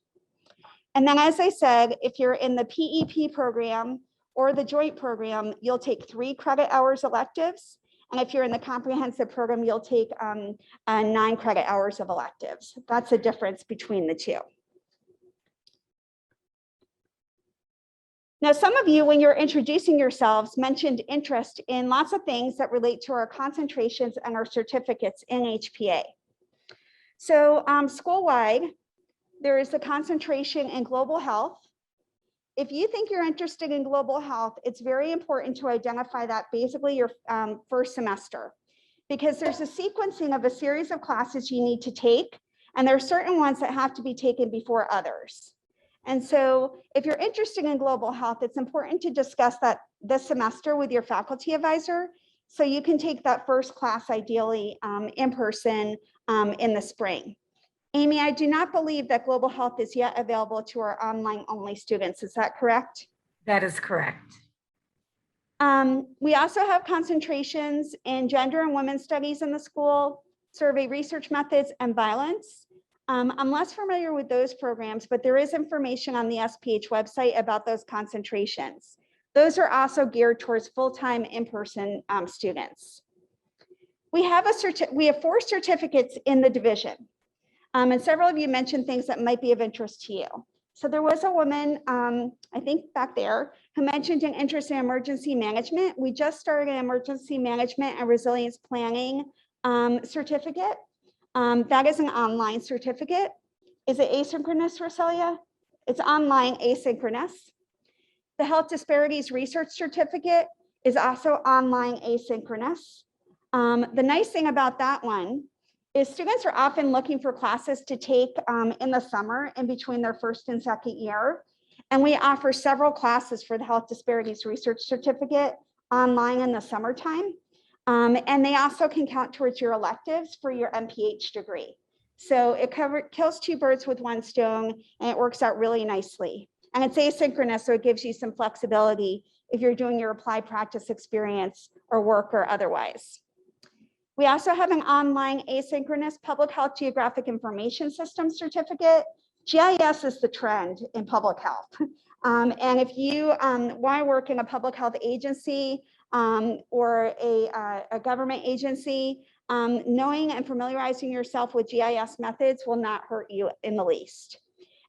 And then, as I said, if you're in the PEP program or the joint program, you'll take 3 credit hours electives. And if you're in the comprehensive program, you'll take 9 credit hours of electives. That's the difference between the two. Now, some of you, when you're introducing yourselves, mentioned interest in lots of things that relate to our concentrations and our certificates in HPA. So school-wide, there is the concentration in global health. If you think you're interested in global health, it's very important to identify that basically your first semester, because there's a sequencing of a series of classes you need to take, and there are certain ones that have to be taken before others. And so if you're interested in global health, it's important to discuss that this semester with your faculty advisor, so you can take that first class ideally in person in the spring. Amy, I do not believe that global health is yet available to our online only students. Is that correct? That is correct. We also have concentrations in gender and women's studies in the school, survey research methods, and violence. I'm less familiar with those programs, but there is information on the SPH website about those concentrations. Those are also geared towards full-time in-person students. We have 4 certificates in the division. And several of you mentioned things that might be of interest to you. So there was a woman, I think back there, who mentioned an interest in emergency management. We just started an emergency management and resilience planning certificate. That is an online certificate. Is it asynchronous, Roselia? It's online asynchronous. The health disparities research certificate is also online asynchronous. The nice thing about that one is students are often looking for classes to take in the summer in between their first and second year. And we offer several classes for the health disparities research certificate online in the summertime. And they also can count towards your electives for your MPH degree. So it kills 2 birds with 1 stone, and it works out really nicely. And it's asynchronous, so it gives you some flexibility if you're doing your applied practice experience or work or otherwise. We also have an online asynchronous public health geographic information system certificate. GIS is the trend in public health. And if you want to work in a public health agency or a government agency, knowing and familiarizing yourself with GIS methods will not hurt you in the least.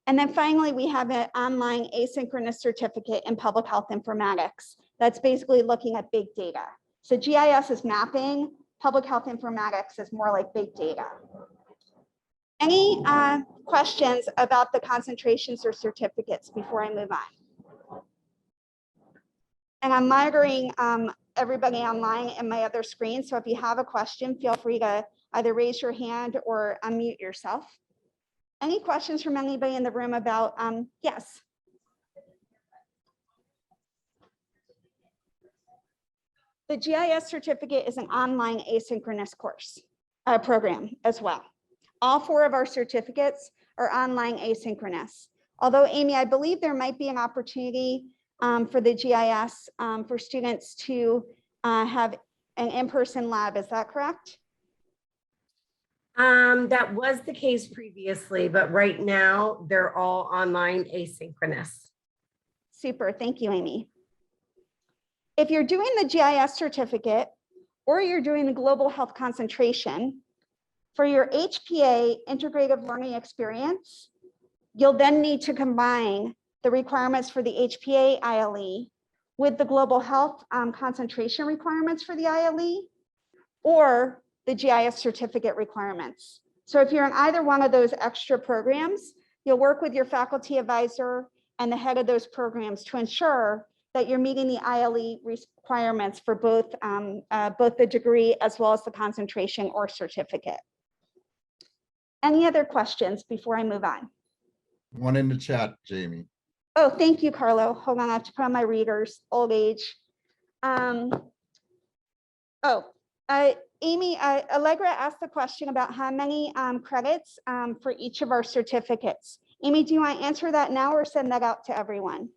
And then finally, we have an online asynchronous certificate in public health informatics. That's basically looking at big data. So GIS is mapping, public health informatics is more like big data. Any questions about the concentrations or certificates before I move on? And I'm monitoring everybody online in my other screen. So if you have a question, feel free to either raise your hand or unmute yourself. Any questions from anybody in the room about, yes. The GIS certificate is an online asynchronous course program as well. All 4 of our certificates are online asynchronous. Although, Amy, I believe there might be an opportunity for the GIS for students to have an in-person lab. Is that correct? That was the case previously, but right now they're all online asynchronous. Super, thank you, Amy. If you're doing the GIS certificate or you're doing the global health concentration, for your HPA integrative learning experience, you'll then need to combine the requirements for the HPA ILE with the global health concentration requirements for the ILE or the GIS certificate requirements. So if you're in either one of those extra programs, you'll work with your faculty advisor and the head of those programs to ensure that you're meeting the ILE requirements for both the degree as well as the concentration or certificate. Any other questions before I move on? One in the chat, Jamie. Oh, thank you, Carlo. Hold on, I have to put on my readers, old age. Amy, Allegra asked the question about how many credits for each of our certificates. Amy, do you want to answer that now or send that out to everyone?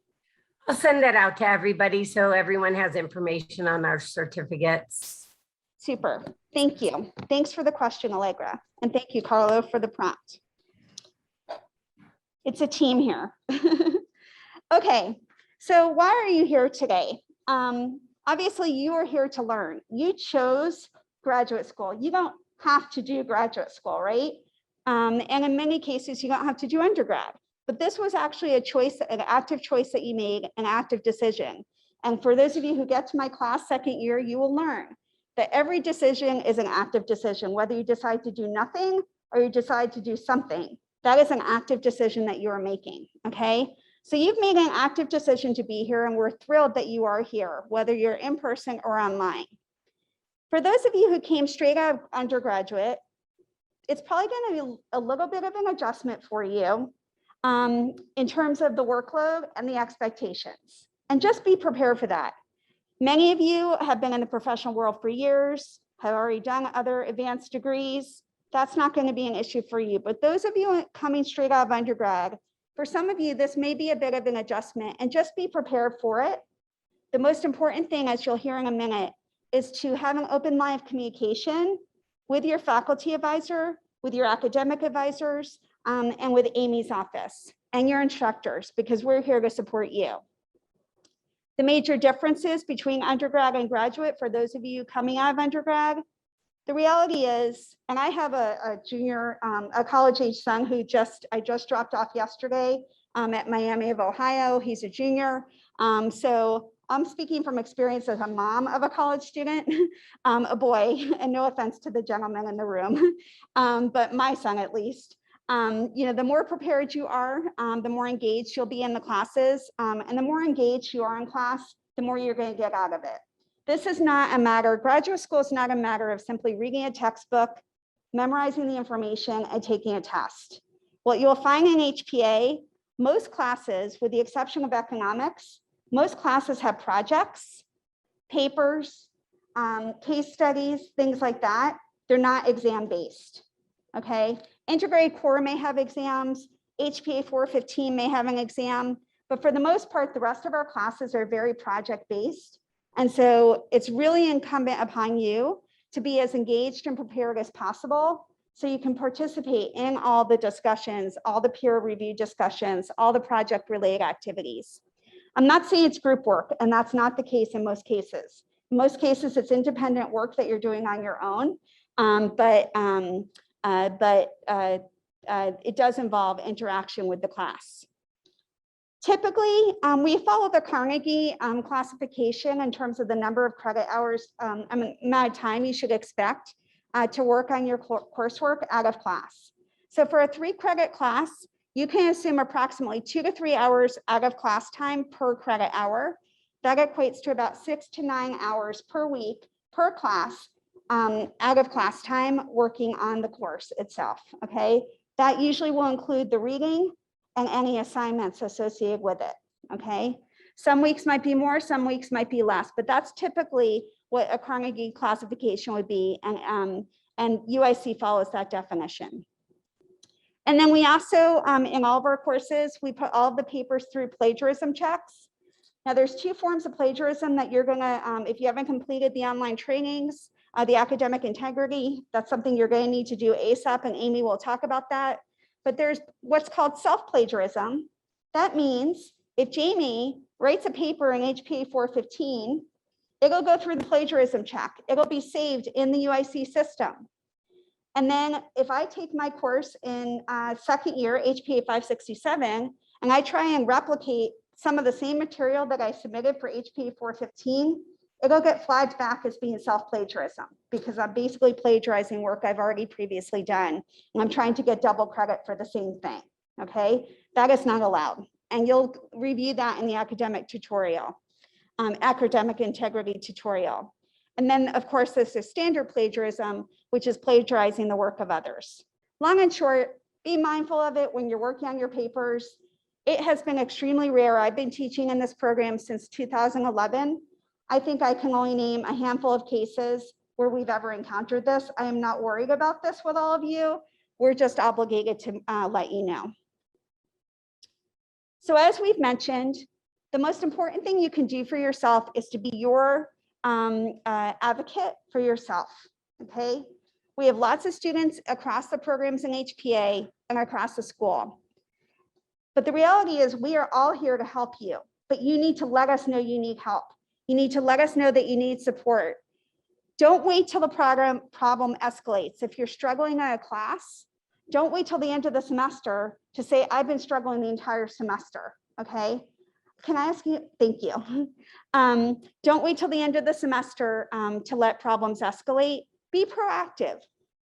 I'll send that out to everybody so everyone has information on our certificates. Super, thank you. Thanks for the question, Allegra. And thank you, Carlo, for the prompt. It's a team here. Okay, so why are you here today? Obviously, you are here to learn. You chose graduate school. You don't have to do graduate school, right? And in many cases, you don't have to do undergrad. but this was actually a choice, an active choice that you made, an active decision. And for those of you who get to my class second year, you will learn that every decision is an active decision, whether you decide to do nothing or you decide to do something. That is an active decision that you are making, okay? So you've made an active decision to be here, and we're thrilled that you are here, whether you're in person or online. For those of you who came straight out of undergraduate, it's probably going to be a little bit of an adjustment for you in terms of the workload and the expectations. And just be prepared for that. Many of you have been in the professional world for years, have already done other advanced degrees. That's not going to be an issue for you. But those of you coming straight out of undergrad, for some of you, this may be a bit of an adjustment, and just be prepared for it. The most important thing, as you'll hear in a minute, is to have an open line of communication with your faculty advisor, with your academic advisors, and with Amy's office and your instructors, because we're here to support you. The major differences between undergrad and graduate, for those of you coming out of undergrad, the reality is, and I have a junior, a college-age son who I just dropped off yesterday at Miami of Ohio. He's a junior. So I'm speaking from experience as a mom of a college student, a boy, and no offense to the gentleman in the room, but my son at least. You know, the more prepared you are, the more engaged you'll be in the classes, and the more engaged you are in class, the more you're going to get out of it. This is not a matter, graduate school is not a matter of simply reading a textbook, memorizing the information, and taking a test. What you'll find in HPA, most classes, with the exception of economics, most classes have projects, papers, case studies, things like that. They're not exam-based, okay? Integrated core may have exams, HPA 415 may have an exam, but for the most part, the rest of our classes are very project-based. And so it's really incumbent upon you to be as engaged and prepared as possible so you can participate in all the discussions, all the peer review discussions, all the project-related activities. I'm not saying it's group work, and that's not the case in most cases. In most cases, it's independent work that you're doing on your own, but it does involve interaction with the class. Typically, we follow the Carnegie classification in terms of the number of credit hours, amount of time you should expect to work on your coursework out of class. So for a 3-credit class, you can assume approximately 2 to 3 hours out of class time per credit hour. That equates to about 6 to 9 hours per week per class out of class time working on the course itself, okay? That usually will include the reading and any assignments associated with it, okay? Some weeks might be more, some weeks might be less, but that's typically what a Carnegie classification would be, and UIC follows that definition. And then we also, in all of our courses, we put all of the papers through plagiarism checks. Now there's 2 forms of plagiarism that you're gonna, if you haven't completed the online trainings, the academic integrity, that's something you're gonna need to do ASAP, and Amy will talk about that. But there's what's called self-plagiarism. That means if Jamie writes a paper in HPA 415, it'll go through the plagiarism check. It'll be saved in the UIC system. And then if I take my course in second year, HPA 567, and I try and replicate some of the same material that I submitted for HPA 415, it'll get flagged back as being self-plagiarism because I'm basically plagiarizing work I've already previously done. And I'm trying to get double credit for the same thing, okay? That is not allowed. And you'll review that in the academic tutorial, academic integrity tutorial. And then of course, this is standard plagiarism, which is plagiarizing the work of others. Long and short, be mindful of it when you're working on your papers. It has been extremely rare. I've been teaching in this program since 2011. I think I can only name a handful of cases where we've ever encountered this. I am not worried about this with all of you. We're just obligated to let you know. So as we've mentioned, the most important thing you can do for yourself is to be your advocate for yourself, okay? We have lots of students across the programs in HPA and across the school. But the reality is we are all here to help you, but you need to let us know you need help. You need to let us know that you need support. Don't wait till the problem escalates. If you're struggling in a class, Don't wait till the end of the semester to say, I've been struggling the entire semester, okay? Can I ask you, thank you. Don't wait till the end of the semester to let problems escalate. Be proactive.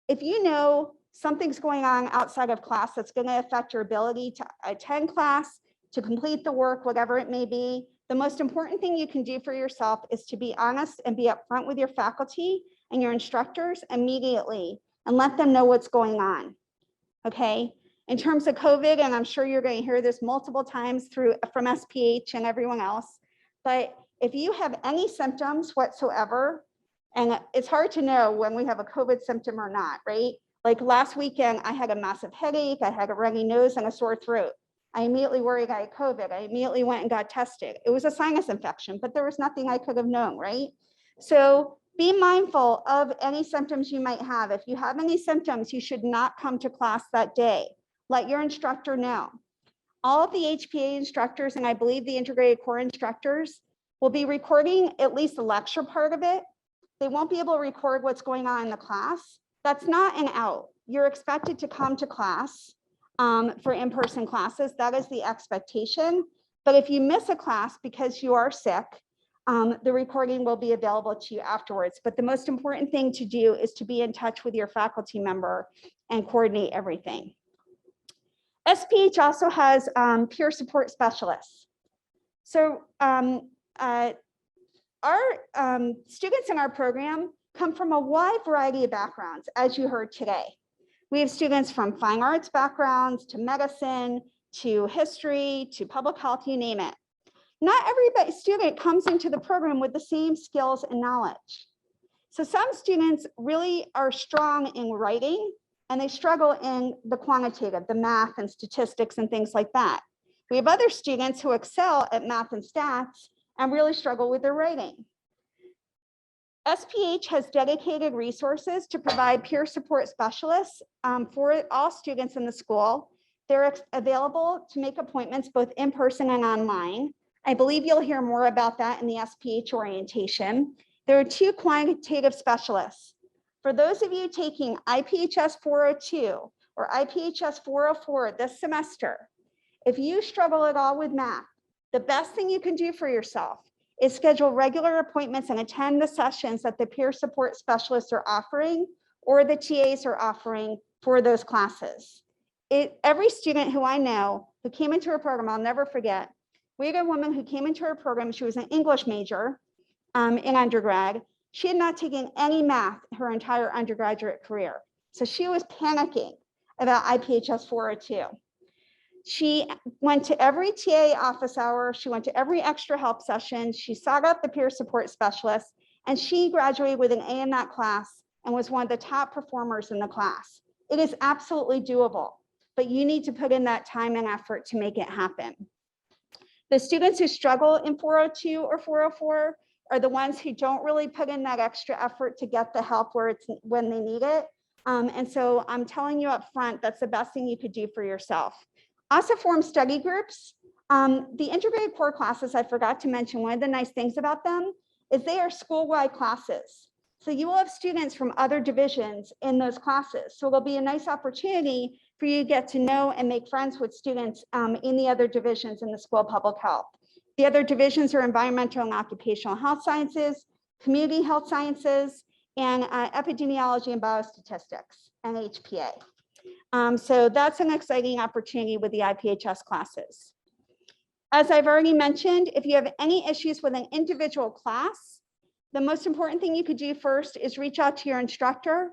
If you know something's going on outside of class that's going to affect your ability to attend class, to complete the work, whatever it may be, the most important thing you can do for yourself is to be honest and be upfront with your faculty and your instructors immediately and let them know what's going on, okay? In terms of COVID, and I'm sure you're going to hear this multiple times from SPH and everyone else, but if you have any symptoms whatsoever, and it's hard to know when we have a COVID symptom or not, right? Like last weekend, I had a massive headache, I had a runny nose and a sore throat. I immediately worried I had COVID. I immediately went and got tested. It was a sinus infection, but there was nothing I could have known, right? So be mindful of any symptoms you might have. If you have any symptoms, you should not come to class that day. Let your instructor know. All of the HPA instructors, and I believe the integrated core instructors, will be recording at least the lecture part of it. They won't be able to record what's going on in the class. That's not an out. You're expected to come to class for in-person classes. That is the expectation. But if you miss a class because you are sick, the recording will be available to you afterwards. But the most important thing to do is to be in touch with your faculty member and coordinate everything. SPH also has peer support specialists. So our students in our program come from a wide variety of backgrounds, as you heard today. We have students from fine arts backgrounds to medicine, to history, to public health, you name it. Not every student comes into the program with the same skills and knowledge. So some students really are strong in writing and they struggle in the quantitative, the math and statistics and things like that. We have other students who excel at math and stats and really struggle with their writing. SPH has dedicated resources to provide peer support specialists for all students in the school. They're available to make appointments both in person and online. I believe you'll hear more about that in the SPH orientation. There are 2 quantitative specialists. For those of you taking IPHS 402 or IPHS 404 this semester, if you struggle at all with math, the best thing you can do for yourself is schedule regular appointments and attend the sessions that the peer support specialists are offering or the TAs are offering for those classes. Every student who I know who came into her program, I'll never forget, we had a woman who came into her program, she was an English major in undergrad. She had not taken any math her entire undergraduate career. So she was panicking about IPHS 402. She went to every TA office hour. She went to every extra help session. She sought out the peer support specialist, and she graduated with an A in that class and was one of the top performers in the class. It is absolutely doable, but you need to put in that time and effort to make it happen. The students who struggle in 402 or 404 are the ones who don't really put in that extra effort to get the help when they need it. And so I'm telling you up front, that's the best thing you could do for yourself. Also form study groups. The integrated core classes, I forgot to mention, one of the nice things about them is they are school-wide classes. So you will have students from other divisions in those classes. So it'll be a nice opportunity for you to get to know and make friends with students in the other divisions in the School of Public Health. The other divisions are environmental and occupational health sciences, community health sciences, and epidemiology and biostatistics, and HPA. So that's an exciting opportunity with the IPHS classes. As I've already mentioned, if you have any issues with an individual class, the most important thing you could do first is reach out to your instructor.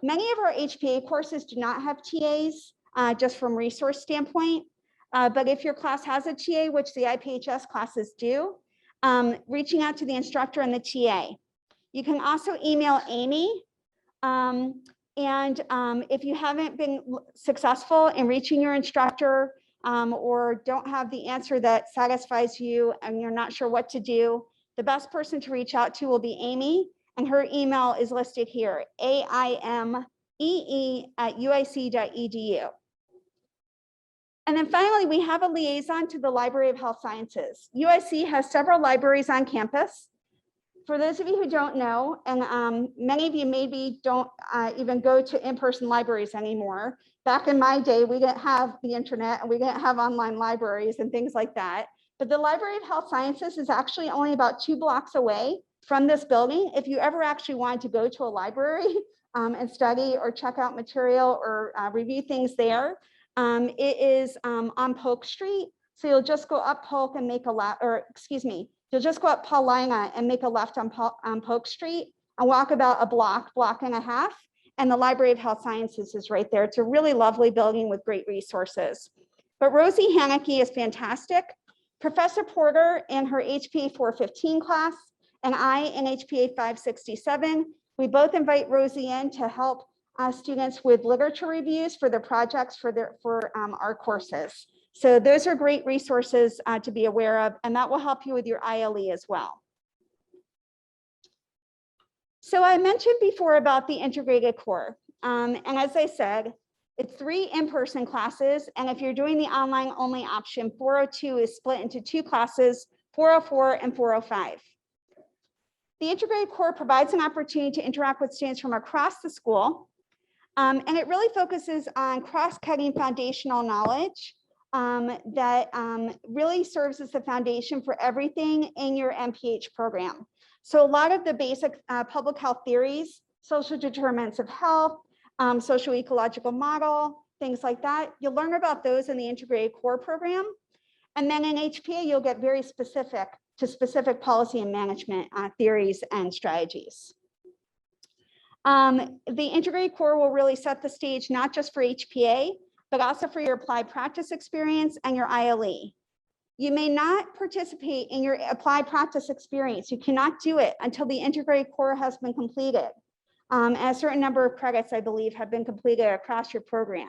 Many of our HPA courses do not have TAs, just from resource standpoint. But if your class has a TA, which the IPHS classes do, reaching out to the instructor and the TA. You can also email Amy. If you haven't been successful in reaching your instructor or don't have the answer that satisfies you and you're not sure what to do, the best person to reach out to will be Amy, and her email is listed here, aimee@uic.edu. And then finally, we have a liaison to the Library of Health Sciences. UIC has several libraries on campus. For those of you who don't know, and many of you maybe don't even go to in-person libraries anymore. Back in my day, we didn't have the internet and we didn't have online libraries and things like that. But the Library of Health Sciences is actually only about 2 blocks away from this building. If you ever actually wanted to go to a library and study or check out material or review things there, it is on Polk Street. So you'll just go up Polk and make a left, or excuse me, you'll just go up Paulina and make a left on Polk Street and walk about a block and a half. And the Library of Health Sciences is right there. It's a really lovely building with great resources. But Rosie Haneke is fantastic. Professor Porter in her HPA 415 class, and I in HPA 567, we both invite Rosie in to help students with literature reviews for their projects for our courses. So those are great resources to be aware of, and that will help you with your ILE as well. So I mentioned before about the integrated core. And as I said, it's 3 in-person classes. And if you're doing the online only option, 402 is split into 2 classes, 404 and 405. The integrated core provides an opportunity to interact with students from across the school. And it really focuses on cross-cutting foundational knowledge that really serves as the foundation for everything in your MPH program. So a lot of the basic public health theories, social determinants of health, social ecological model, things like that, you'll learn about those in the integrated core program. And then in HPA, you'll get very specific to specific policy and management theories and strategies. The integrated core will really set the stage, not just for HPA, but also for your applied practice experience and your ILE. You may not participate in your applied practice experience. You cannot do it until the integrated core has been completed. And a certain number of credits, I believe, have been completed across your program.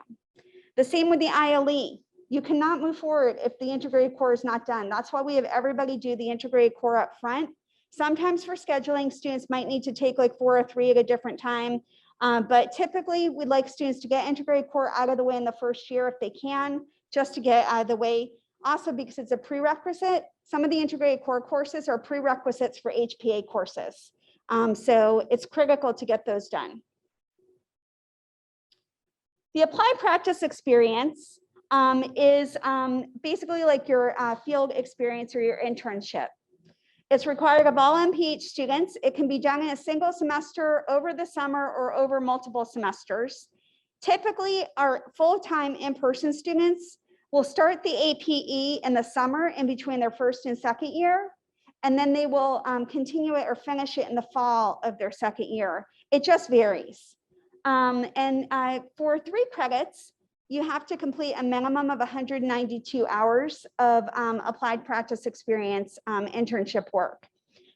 The same with the ILE. You cannot move forward if the integrated core is not done. That's why we have everybody do the integrated core up front. Sometimes for scheduling, students might need to take like 4 or 3 at a different time. But typically, we'd like students to get integrated core out of the way in the first year if they can, just to get out of the way. Also, because it's a prerequisite, some of the integrated core courses are prerequisites for HPA courses. So it's critical to get those done. The applied practice experience is basically like your field experience or your internship. It's required of all MPH students. It can be done in a single semester, over the summer, or over multiple semesters. Typically, our full-time in-person students will start the APE in the summer in between their first and second year, and then they will continue it or finish it in the fall of their second year. It just varies. For 3 credits, you have to complete a minimum of 192 hours of applied practice experience internship work.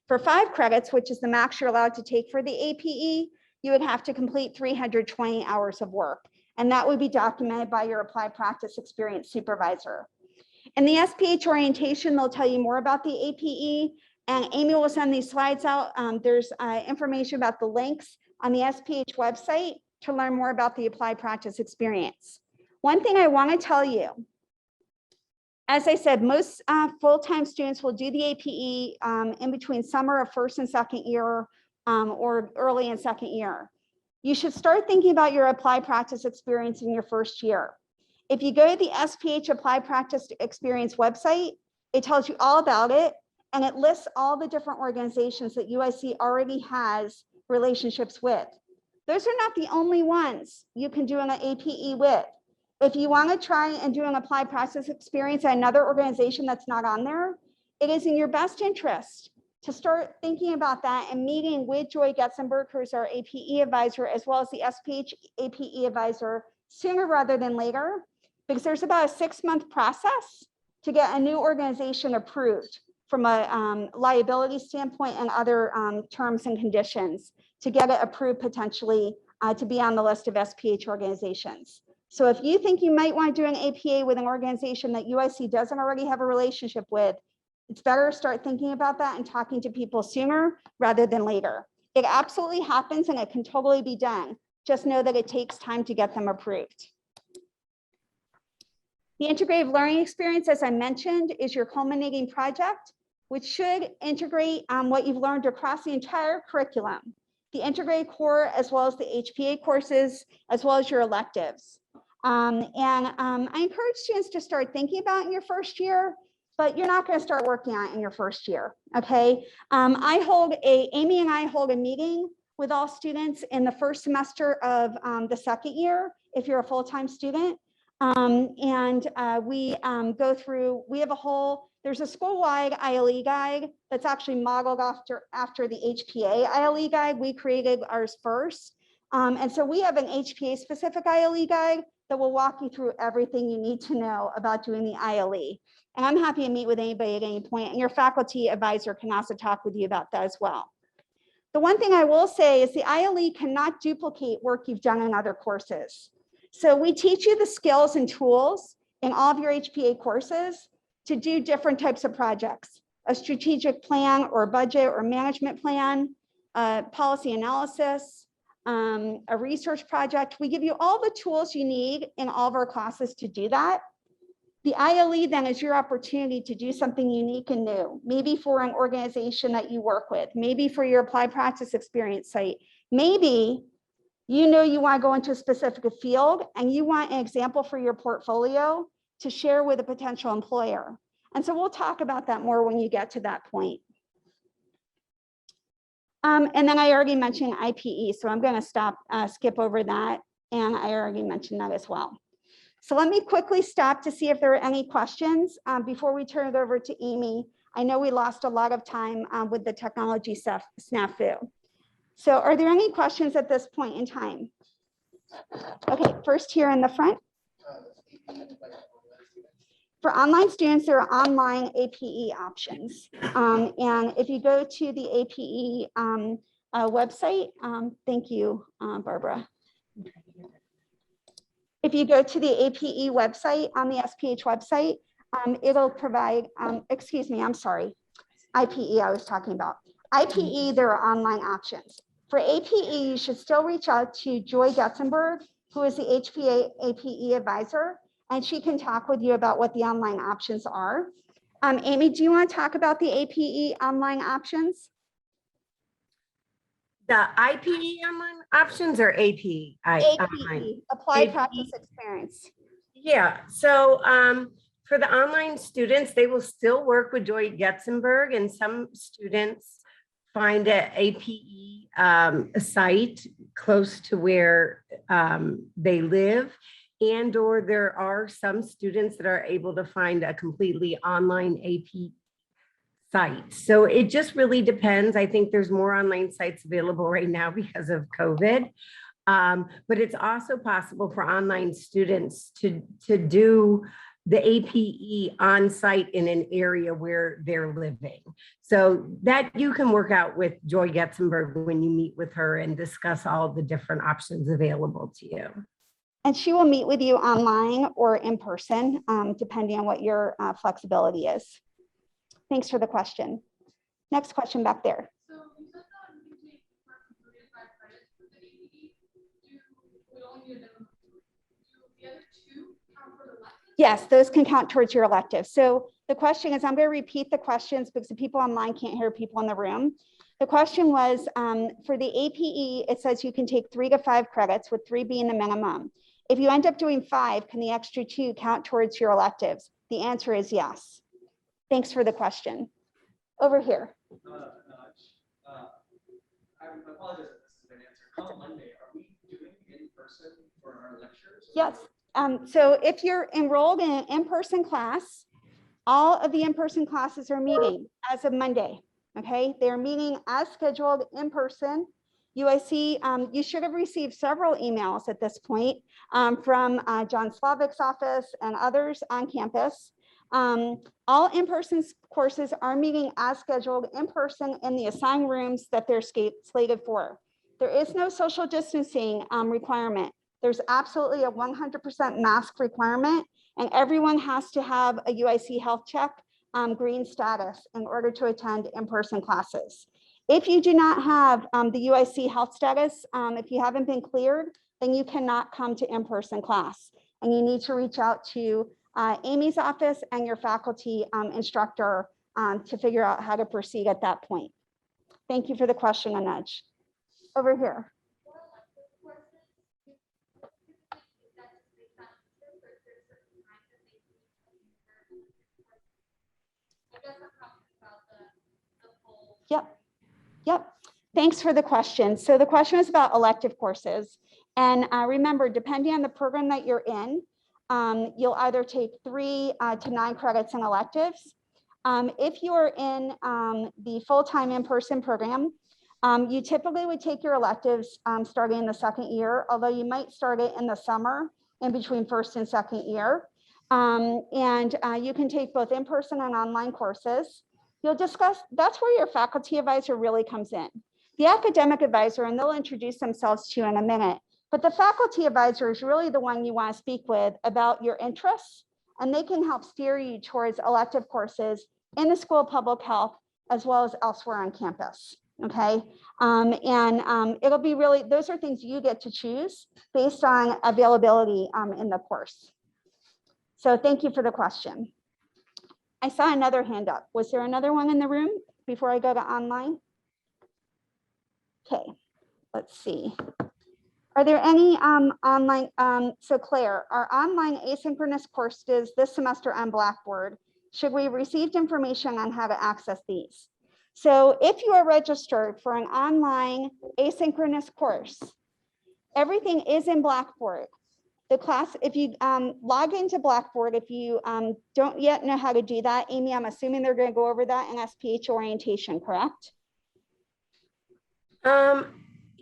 For 5 credits, which is the max you're allowed to take for the APE, you would have to complete 320 hours of work. And that would be documented by your applied practice experience supervisor. In the SPH orientation, they'll tell you more about the APE, and Amy will send these slides out. There's information about the links on the SPH website to learn more about the applied practice experience. One thing I want to tell you, as I said, most full-time students will do the APE in between summer of first and second year or early in second year. You should start thinking about your applied practice experience in your first year. If you go to the SPH Applied Practice Experience website, it tells you all about it, and it lists all the different organizations that UIC already has relationships with. Those are not the only ones you can do an APE with. If you want to try and do an applied practice experience at another organization that's not on there, it is in your best interest to start thinking about that and meeting with Joy Getzenberg, who's our APE advisor, as well as the SPH APE advisor sooner rather than later, because there's about a 6-month process to get a new organization approved from a liability standpoint and other terms and conditions to get it approved potentially to be on the list of SPH organizations. So if you think you might want to do an APA with an organization that UIC doesn't already have a relationship with, it's better to start thinking about that and talking to people sooner rather than later. It absolutely happens and it can totally be done. Just know that it takes time to get them approved. The integrative learning experience, as I mentioned, is your culminating project. which should integrate what you've learned across the entire curriculum, the integrated core, as well as the HPA courses, as well as your electives. I encourage students to start thinking about it in your first year, but you're not going to start working on it in your first year, okay? Amy and I hold a meeting with all students in the first semester of the second year, if you're a full-time student. We go through, there's a school-wide ILE guide that's actually modeled after the HPA ILE guide. We created ours first. And so we have an HPA-specific ILE guide that will walk you through everything you need to know about doing the ILE. And I'm happy to meet with anybody at any point, and your faculty advisor can also talk with you about that as well. The one thing I will say is the ILE cannot duplicate work you've done in other courses. So we teach you the skills and tools in all of your HPA courses to do different types of projects, a strategic plan or budget or management plan, policy analysis, a research project. We give you all the tools you need in all of our classes to do that. The ILE then is your opportunity to do something unique and new, maybe for an organization that you work with, maybe for your applied practice experience site. Maybe you know you want to go into a specific field and you want an example for your portfolio to share with a potential employer. And so we'll talk about that more when you get to that point. And then I already mentioned IPE, so I'm going to skip over that. And I already mentioned that as well. So let me quickly stop to see if there are any questions before we turn it over to Amy. I know we lost a lot of time with the technology snafu. So are there any questions at this point in time? Okay, first here in the front. For online students, there are online APE options. And if you go to the APE website, thank you, Barbara. If you go to the APE website on the SPH website, it'll provide, excuse me, I'm sorry, IPE I was talking about. IPE, there are online options. For APE, you should still reach out to Joy Getzenberg, who is the HPA APE advisor, and she can talk with you about what the online options are. Amy, do you want to talk about the APE online options? The IPE online options or APE? APE, Applied Practice Experience. Yeah, so for the online students, they will still work with Joy Getzenberg, and some students find an APE site close to where they live, and or there are some students that are able to find a completely online AP site. So it just really depends. I think there's more online sites available right now because of COVID. But it's also possible for online students to do the APE on site in an area where they're living. So that you can work out with Joy Getzenberg when you meet with her and discuss all the different options available to you. And she will meet with you online or in person, depending on what your flexibility is. Thanks for the question. Next question back there. So you said that you can take 35 credits for the APE. We only need them. Do the other two count for the electives? Yes, those can count towards your elective. So the question is, I'm going to repeat the questions because the people online can't hear people in the room. The question was, for the APE, it says you can take 3 to 5 credits, with 3 being the minimum. If you end up doing 5, can the extra 2 count towards your electives? The answer is yes. Thanks for the question. Over here. I apologize if this has been answered. On Monday, are we doing in person for our lectures? Yes. So if you're enrolled in an in-person class, all of the in-person classes are meeting as of Monday. Okay, they're meeting as scheduled in person. UIC, you should have received several emails at this point from John Slavik's office and others on campus. All in-person courses are meeting as scheduled in person in the assigned rooms that they're slated for. There is no social distancing requirement. There's absolutely a 100% mask requirement, and everyone has to have a UIC health check green status in order to attend in-person classes. If you do not have the UIC health status, if you haven't been cleared, then you cannot come to in-person class, and you need to reach out to Amy's office and your faculty instructor to figure out how to proceed at that point. Thank you for the question, Anuj. Over here. Yep. Thanks for the question. So the question is about elective courses. And remember, depending on the program that you're in, you'll either take 3 to 9 credits in electives. If you're in the full-time in-person program, you typically would take your electives starting in the 2nd year, although you might start it in the summer in between 1st and 2nd year. You can take both in-person and online courses. You'll discuss, that's where your faculty advisor really comes in. The academic advisor, and they'll introduce themselves to you in a minute, but the faculty advisor is really the one you want to speak with about your interests, and they can help steer you towards elective courses in the School of Public Health, as well as elsewhere on campus, okay? It'll be really, those are things you get to choose based on availability in the course. So thank you for the question. I saw another hand up. Was there another one in the room before I go to online? Okay, let's see. Are there any online, so Claire, our online asynchronous courses this semester on Blackboard, should we received information on how to access these? So if you are registered for an online asynchronous course, everything is in Blackboard. The class, if you log into Blackboard, if you don't yet know how to do that, Amy, I'm assuming they're going to go over that in SPH orientation, correct?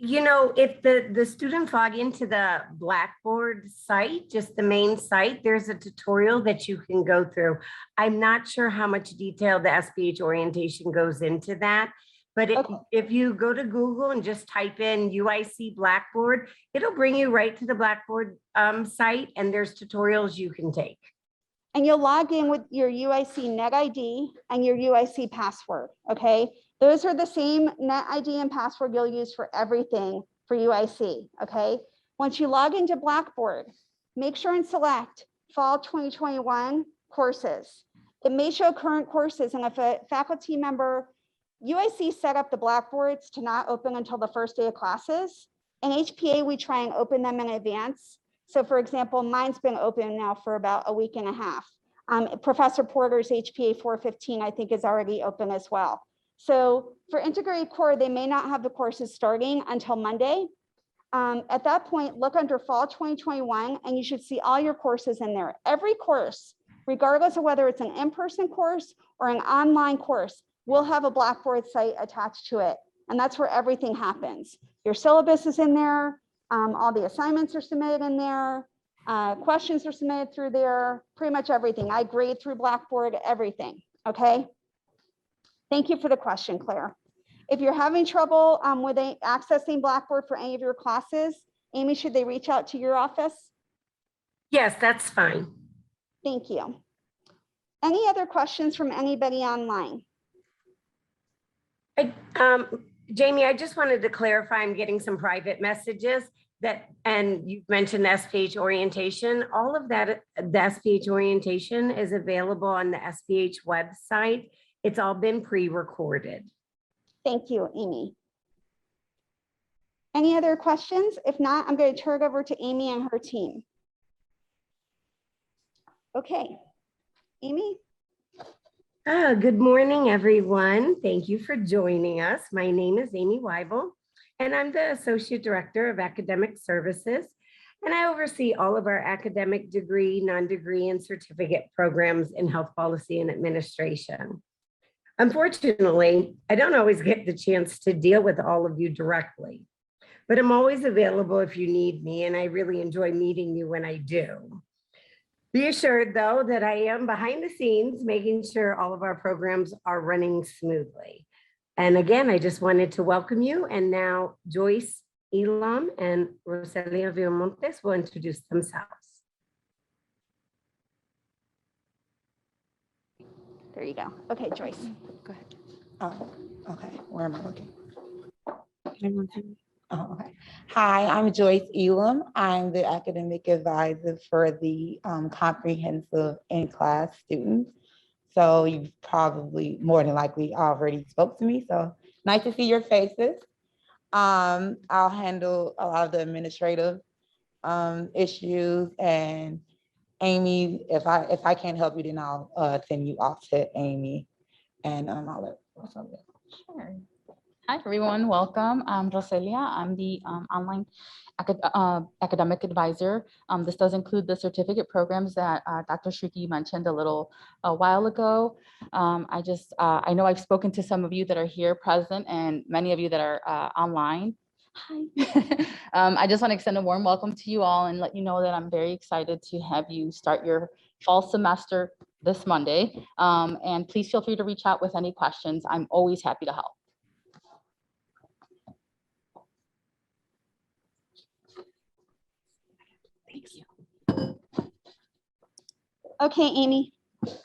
You know, if the students log into the Blackboard site, just the main site, there's a tutorial that you can go through. I'm not sure how much detail the SPH orientation goes into that, but if you go to Google and just type in UIC Blackboard, it'll bring you right to the Blackboard site, and there's tutorials you can take. And you'll log in with your UIC net ID and your UIC password, okay? Those are the same net ID and password you'll use for everything for UIC, okay? Once you log into Blackboard, make sure and select Fall 2021 courses. It may show current courses, and if a faculty member, UIC set up the Blackboards to not open until the first day of classes. In HPA, we try and open them in advance. So for example, mine's been open now for about a week and a half. Professor Porter's HPA 415, I think, is already open as well. So for integrated core, they may not have the courses starting until Monday. At that point, look under Fall 2021, and you should see all your courses in there. Every course, regardless of whether it's an in-person course or an online course, will have a Blackboard site attached to it. And that's where everything happens. Your syllabus is in there. All the assignments are submitted in there. Questions are submitted through there. Pretty much everything. I grade through Blackboard, everything, okay? Thank you for the question, Claire. If you're having trouble with accessing Blackboard for any of your classes, Amy, should they reach out to your office? Yes, that's fine. Thank you. Any other questions from anybody online? Jamie, I just wanted to clarify, I'm getting some private messages that, and you've mentioned SPH orientation. All of that, the SPH orientation is available on the SPH website. It's all been pre-recorded. Thank you, Amy. Any other questions? If not, I'm going to turn it over to Amy and her team. Okay, Amy. Good morning, everyone. Thank you for joining us. My name is Amy Weibel, and I'm the Associate Director of Academic Services, and I oversee all of our academic degree, non-degree, and certificate programs in health policy and administration. Unfortunately, I don't always get the chance to deal with all of you directly, but I'm always available if you need me, and I really enjoy meeting you when I do. Be assured, though, that I am behind the scenes, making sure all of our programs are running smoothly. And again, I just wanted to welcome you. And now Joyce Elam and Rosalia Villamontes will introduce themselves. There you go. Okay, Joyce. Go ahead. Okay. Where am I looking? Oh, okay. Hi, I'm Joyce Elam. I'm the academic advisor for the comprehensive in-class students. So you probably more than likely already spoke to me. So nice to see your faces. I'll handle a lot of the administrative issues, and Amy, if I can't help you, then I'll send you off to Amy, and I'll let what's up there. Sure. Hi, everyone. Welcome. I'm Roselia. I'm the online academic advisor. This does include the certificate programs that Dr. Shriki mentioned a while ago. I know I've spoken to some of you that are here present and many of you that are online. Hi. I just want to extend a warm welcome to you all and let you know that I'm very excited to have you start your fall semester this Monday. And please feel free to reach out with any questions. I'm always happy to help. Thank you. Okay, Amy.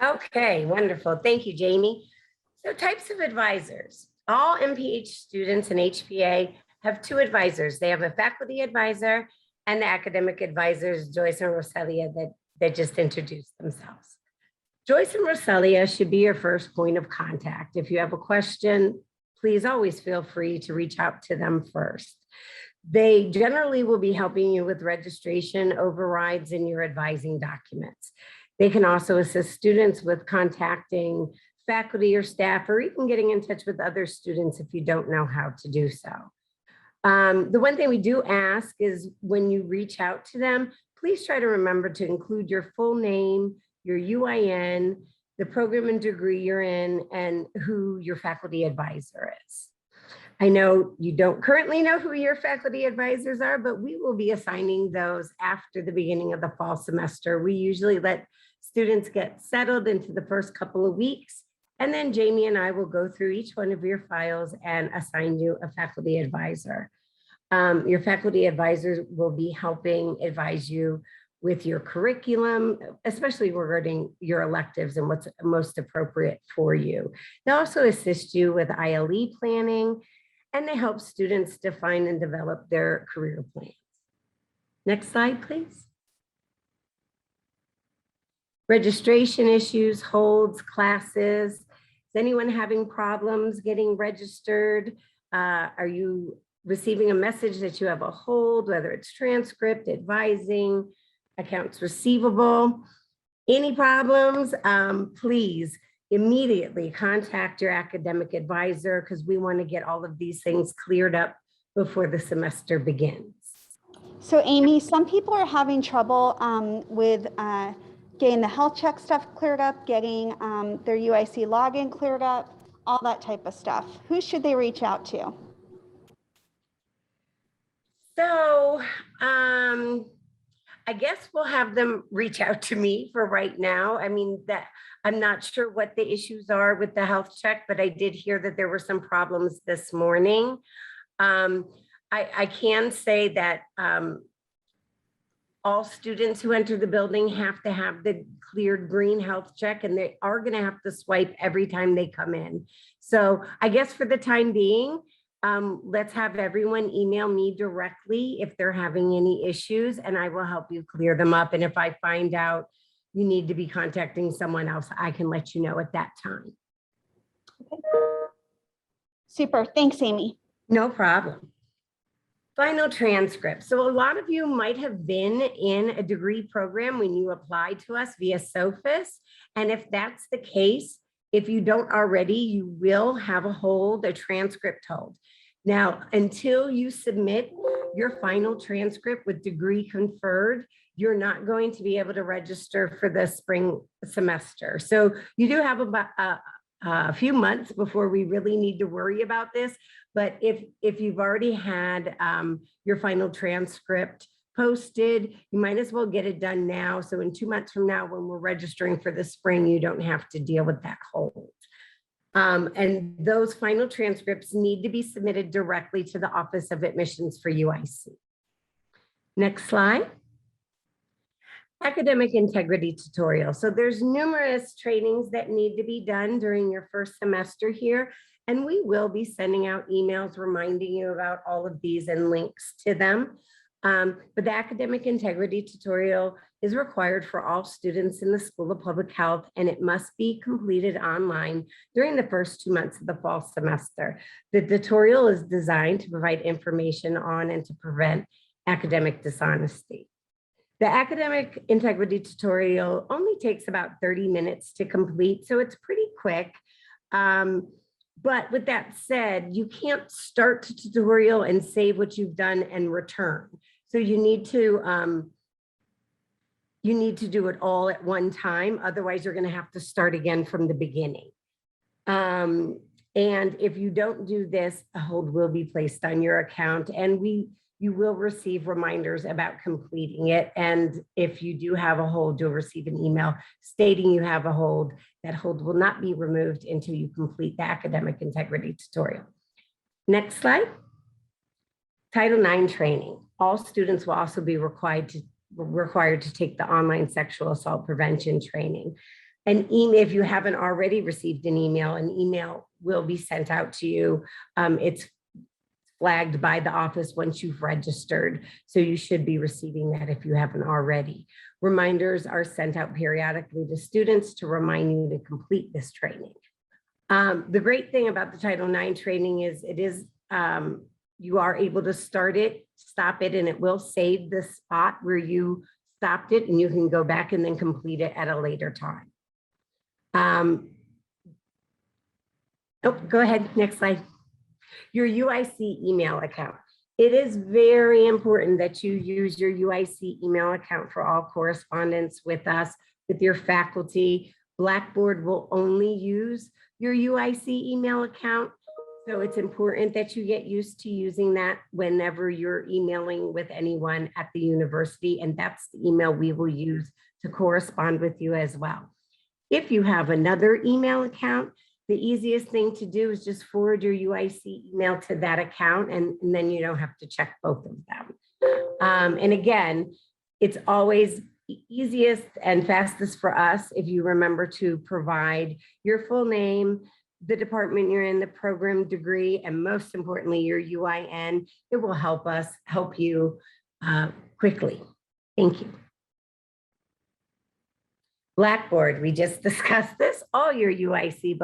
Okay, wonderful. Thank you, Jamie. So types of advisors. All MPH students in HPA have two advisors. They have a faculty advisor and the academic advisors, Joyce and Roselia, that just introduced themselves. Joyce and Roselia should be your first point of contact. If you have a question, please always feel free to reach out to them first. They generally will be helping you with registration, overrides, and your advising documents. They can also assist students with contacting faculty or staff, or even getting in touch with other students if you don't know how to do so. The one thing we do ask is when you reach out to them, please try to remember to include your full name, your UIN, the program and degree you're in, and who your faculty advisor is. I know you don't currently know who your faculty advisors are, but we will be assigning those after the beginning of the fall semester. We usually let students get settled into the first couple of weeks, and then Jamie and I will go through each one of your files and assign you a faculty advisor. Your faculty advisors will be helping advise you with your curriculum, especially regarding your electives and what's most appropriate for you. They'll also assist you with ILE planning, and they help students define and develop their career plans. Next slide, please. Registration issues, holds, classes. Is anyone having problems getting registered? Are you receiving a message that you have a hold, whether it's transcript, advising, accounts receivable? Any problems? Please immediately contact your academic advisor, because we want to get all of these things cleared up before the semester begins. So Amy, some people are having trouble with getting the health check stuff cleared up, getting their UIC login cleared up, all that type of stuff. Who should they reach out to? So I guess we'll have them reach out to me for right now. I mean, that I'm not sure what the issues are with the health check, but I did hear that there were some problems this morning. I can say that all students who enter the building have to have the cleared green health check, and they are going to have to swipe every time they come in. So I guess for the time being, let's have everyone email me directly if they're having any issues, and I will help you clear them up. And if I find out you need to be contacting someone else, I can let you know at that time. Okay. Super. Thanks, Amy. No problem. Final transcript. So a lot of you might have been in a degree program when you applied to us via SOFIS. And if that's the case, if you don't already, you will have a hold, a transcript hold. Now, until you submit your final transcript with degree conferred, you're not going to be able to register for the spring semester. So you do have about a few months before we really need to worry about this. But if you've already had your final transcript posted, you might as well get it done now. So in 2 months from now, when we're registering for the spring, you don't have to deal with that hold. And those final transcripts need to be submitted directly to the Office of Admissions for UIC. Next slide. Academic integrity tutorial. So there's numerous trainings that need to be done during your first semester here, and we will be sending out emails reminding you about all of these and links to them. But the academic integrity tutorial is required for all students in the School of Public Health, and it must be completed online during the first 2 months of the fall semester. The tutorial is designed to provide information on and to prevent academic dishonesty. The academic integrity tutorial only takes about 30 minutes to complete, so it's pretty quick. But with that said, you can't start the tutorial and save what you've done and return. So you need to do it all at one time. Otherwise, you're going to have to start again from the beginning. And if you don't do this, a hold will be placed on your account, and you will receive reminders about completing it. And if you do have a hold, you'll receive an email stating you have a hold. That hold will not be removed until you complete the academic integrity tutorial. Next slide. Title IX training. All students will also be required to take the online sexual assault prevention training. An email, if you haven't already received an email will be sent out to you. It's flagged by the office once you've registered. So you should be receiving that if you haven't already. Reminders are sent out periodically to students to remind you to complete this training. The great thing about the Title IX training is you are able to start it, stop it, and it will save the spot where you stopped it, and you can go back and then complete it at a later time. Go ahead, next slide. Your UIC email account. It is very important that you use your UIC email account for all correspondence with us, with your faculty. Blackboard will only use your UIC email account. So it's important that you get used to using that whenever you're emailing with anyone at the university, and that's the email we will use to correspond with you as well. If you have another email account, the easiest thing to do is just forward your UIC email to that account, and then you don't have to check both of them. And again, it's always easiest and fastest for us if you remember to provide your full name, the department you're in, the program degree, and most importantly, your UIN. It will help us help you quickly. Thank you. Blackboard, we just discussed this. All your UIC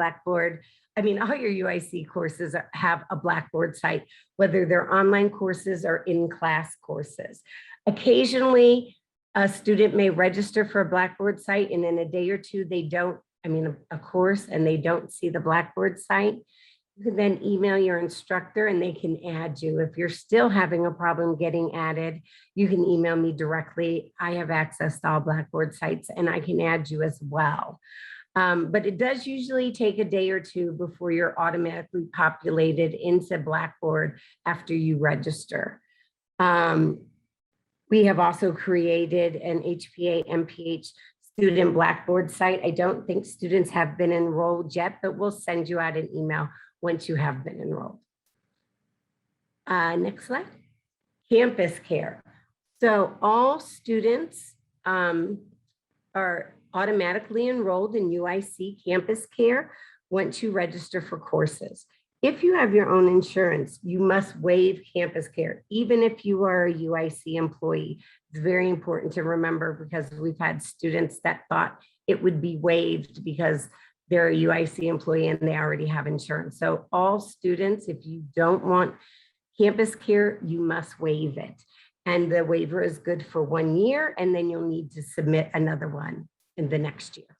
courses have a Blackboard site, whether they're online courses or in-class courses. Occasionally, a student may register for a Blackboard site, and in a day or two, a course, and they don't see the Blackboard site. You can then email your instructor and they can add you. If you're still having a problem getting added, you can email me directly. I have access to all Blackboard sites and I can add you as well. But it does usually take a day or two before you're automatically populated into Blackboard after you register. We have also created an HPA MPH student Blackboard site. I don't think students have been enrolled yet, but we'll send you out an email once you have been enrolled. Next slide. Campus care. So all students are automatically enrolled in UIC campus care once you register for courses. If you have your own insurance, you must waive campus care, even if you are a UIC employee. It's very important to remember because we've had students that thought it would be waived because they're a UIC employee and they already have insurance. So all students, if you don't want campus care, you must waive it. And the waiver is good for 1 year, and then you'll need to submit another one in the next year.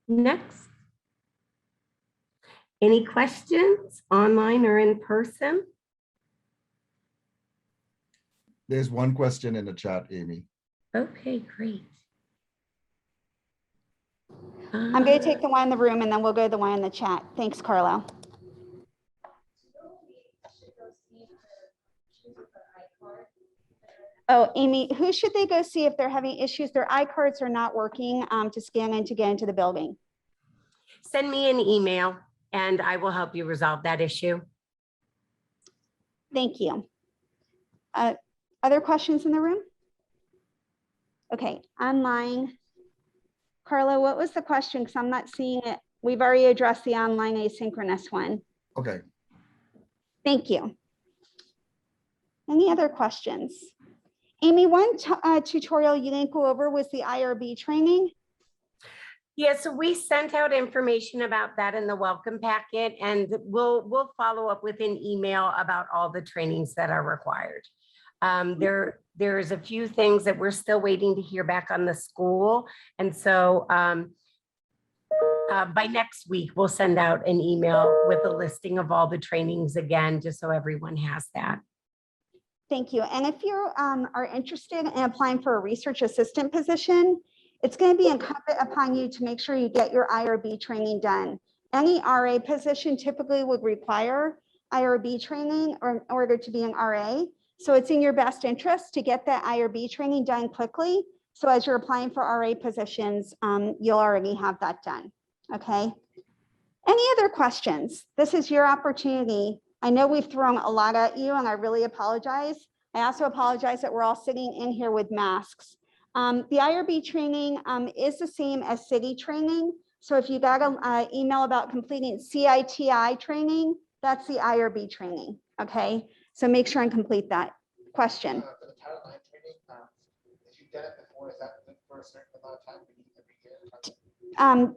Next. Any questions online or in person? There's one question in the chat, Amy. Okay, great. I'm going to take the one in the room and then we'll go to the one in the chat. Thanks, Carlo. Oh, Amy, who should they go see if they're having issues? Their iCards are not working to scan in to get into the building. Send me an email and I will help you resolve that issue. Thank you. Other questions in the room? Okay, online. Carla, what was the question? Because I'm not seeing it. We've already addressed the online asynchronous one. Okay. Thank you. Any other questions? Amy, one tutorial you didn't go over was the IRB training. Yeah, so we sent out information about that in the welcome packet, and we'll follow up with an email about all the trainings that are required. There's a few things that we're still waiting to hear back on the school. And so by next week, we'll send out an email with a listing of all the trainings again, just so everyone has that. Thank you. And if you are interested in applying for a research assistant position, it's going to be incumbent upon you to make sure you get your IRB training done. Any RA position typically would require IRB training in order to be an RA. So it's in your best interest to get that IRB training done quickly. So as you're applying for RA positions, you'll already have that done. Okay. Any other questions? This is your opportunity. I know we've thrown a lot at you and I really apologize. I also apologize that we're all sitting in here with masks. The IRB training is the same as city training. So if you got an email about completing CITI training, that's the IRB training. Okay. So make sure and complete that. Question. For the Title IX training, if you've done it before, is that for a certain amount of time?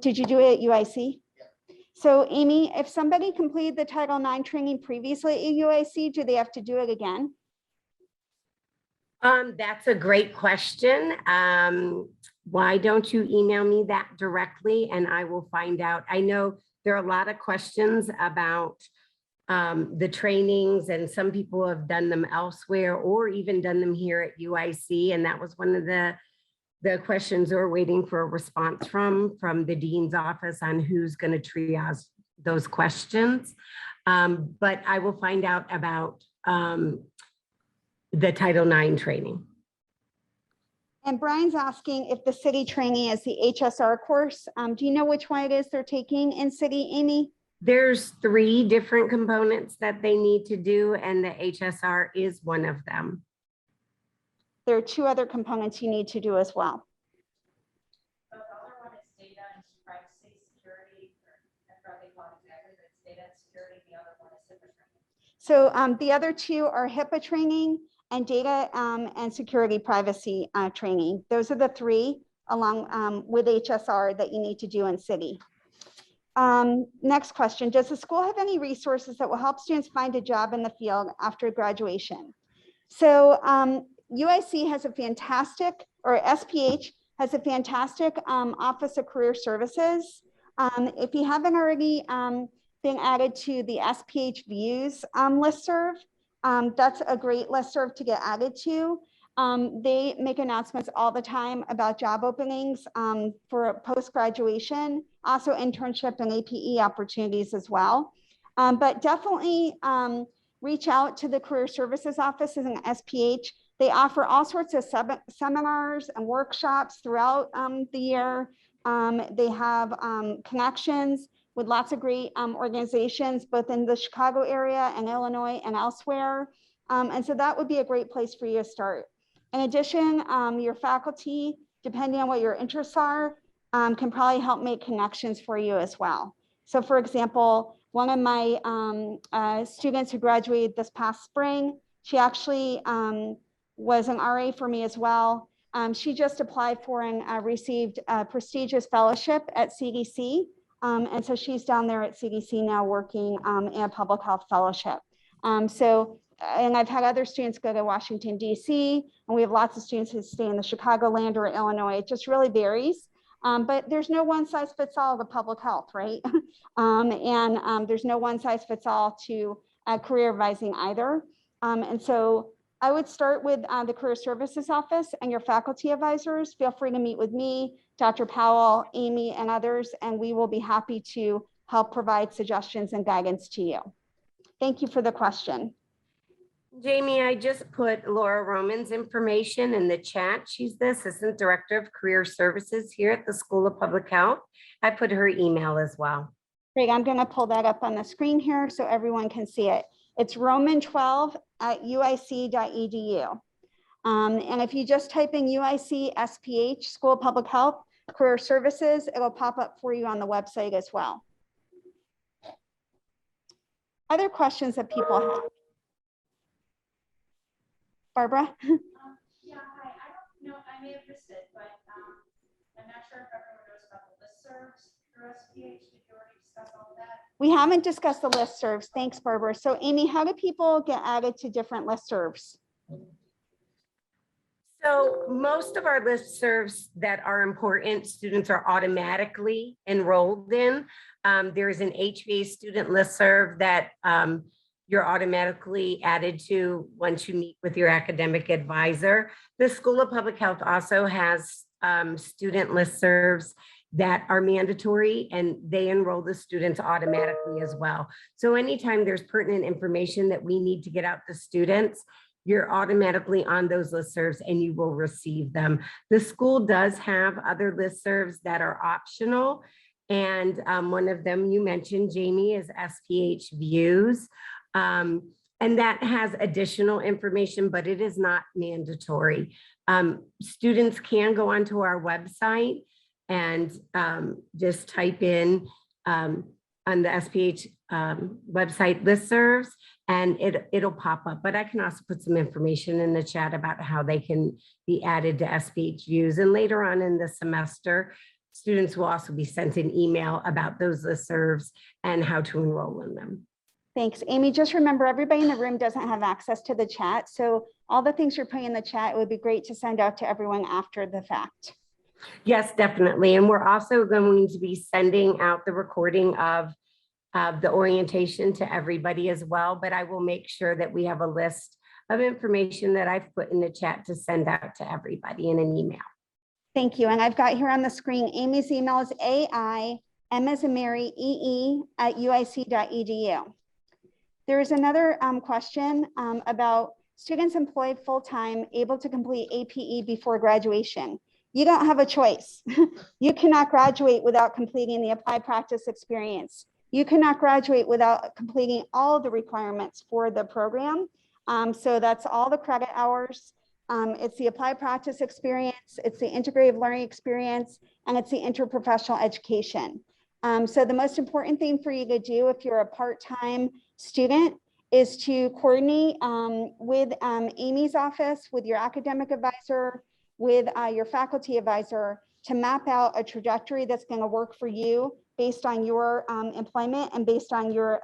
Did you do it at UIC? Yeah. So Amy, if somebody completed the Title IX training previously at UIC, do they have to do it again? That's a great question. Why don't you email me that directly and I will find out. I know there are a lot of questions about the trainings, and some people have done them elsewhere or even done them here at UIC. And that was one of the questions we're waiting for a response from the dean's office on who's going to triage those questions. But I will find out about the Title IX training. And Brian's asking if the city training is the HSR course. Do you know which one it is they're taking in city, Amy? There's 3 different components that they need to do, and the HSR is one of them. There are 2 other components you need to do as well. The other one is data and privacy security, or probably call it exactly, but it's data and security. The other one is HIPAA training. So the other 2 are HIPAA training and data and security privacy training. Those are the 3 along with HSR that you need to do in city. Next question, does the school have any resources that will help students find a job in the field after graduation? So UIC has a fantastic, or SPH has a fantastic Office of Career Services. If you haven't already been added to the SPH Views listserv, that's a great listserv to get added to. They make announcements all the time about job openings for post-graduation, also internship and APE opportunities as well. But definitely reach out to the Career Services Office in SPH. They offer all sorts of seminars and workshops throughout the year. They have connections with lots of great organizations, both in the Chicago area and Illinois and elsewhere. And so that would be a great place for you to start. In addition, your faculty, depending on what your interests are, can probably help make connections for you as well. So for example, one of my students who graduated this past spring, she actually was an RA for me as well. She just applied for and received a prestigious fellowship at CDC. And so she's down there at CDC now working in a public health fellowship. And I've had other students go to Washington, D.C., and we have lots of students who stay in the Chicagoland or Illinois. It just really varies. But there's no one size fits all to public health, right? There's no one size fits all to career advising either. And so I would start with the Career Services Office and your faculty advisors. Feel free to meet with me, Dr. Powell, Amy, and others, and we will be happy to help provide suggestions and guidance to you. Thank you for the question. Jamie, I just put Laura Roman's information in the chat. She's the Assistant Director of Career Services here at the School of Public Health. I put her email as well. Great, I'm gonna pull that up on the screen here so everyone can see it. It's roman12@uic.edu. And if you just type in UIC SPH, School of Public Health, Career Services, it'll pop up for you on the website as well. Other questions that people have? Barbara? Yeah, I may have missed it, but I'm not sure if everyone knows about the listservs through SPH. Did you already discuss all of that? We haven't discussed the listservs. Thanks, Barbara. So Amy, how do people get added to different listservs? So most of our listservs that are important, students are automatically enrolled in. There is an HVA student listserv that you're automatically added to once you meet with your academic advisor. The School of Public Health also has student listservs that are mandatory, and they enroll the students automatically as well. So anytime there's pertinent information that we need to get out to students, you're automatically on those listservs and you will receive them. The school does have other listservs that are optional. And one of them you mentioned, Jamie, is SPH Views. And that has additional information, but it is not mandatory. Students can go onto our website and just type in on the SPH website listservs, and it'll pop up. But I can also put some information in the chat about how they can be added to SPH Views. And later on in the semester, students will also be sent an email about those listservs and how to enroll in them. Thanks, Amy. Just remember, everybody in the room doesn't have access to the chat. So all the things you're putting in the chat, it would be great to send out to everyone after the fact. Yes, definitely. And we're also going to be sending out the recording of the orientation to everybody as well, but I will make sure that we have a list of information that I've put in the chat to send out to everybody in an email. Thank you. And I've got here on the screen, Amy's email is AI, M as in Mary, EE@uic.edu. There is another question about students employed full-time able to complete APE before graduation. You don't have a choice. You cannot graduate without completing the applied practice experience. You cannot graduate without completing all of the requirements for the program. So that's all the credit hours. It's the applied practice experience, it's the integrated learning experience, and it's the interprofessional education. So the most important thing for you to do if you're a part-time student is to coordinate with Amy's office, with your academic advisor, with your faculty advisor to map out a trajectory that's going to work for you based on your employment and based on your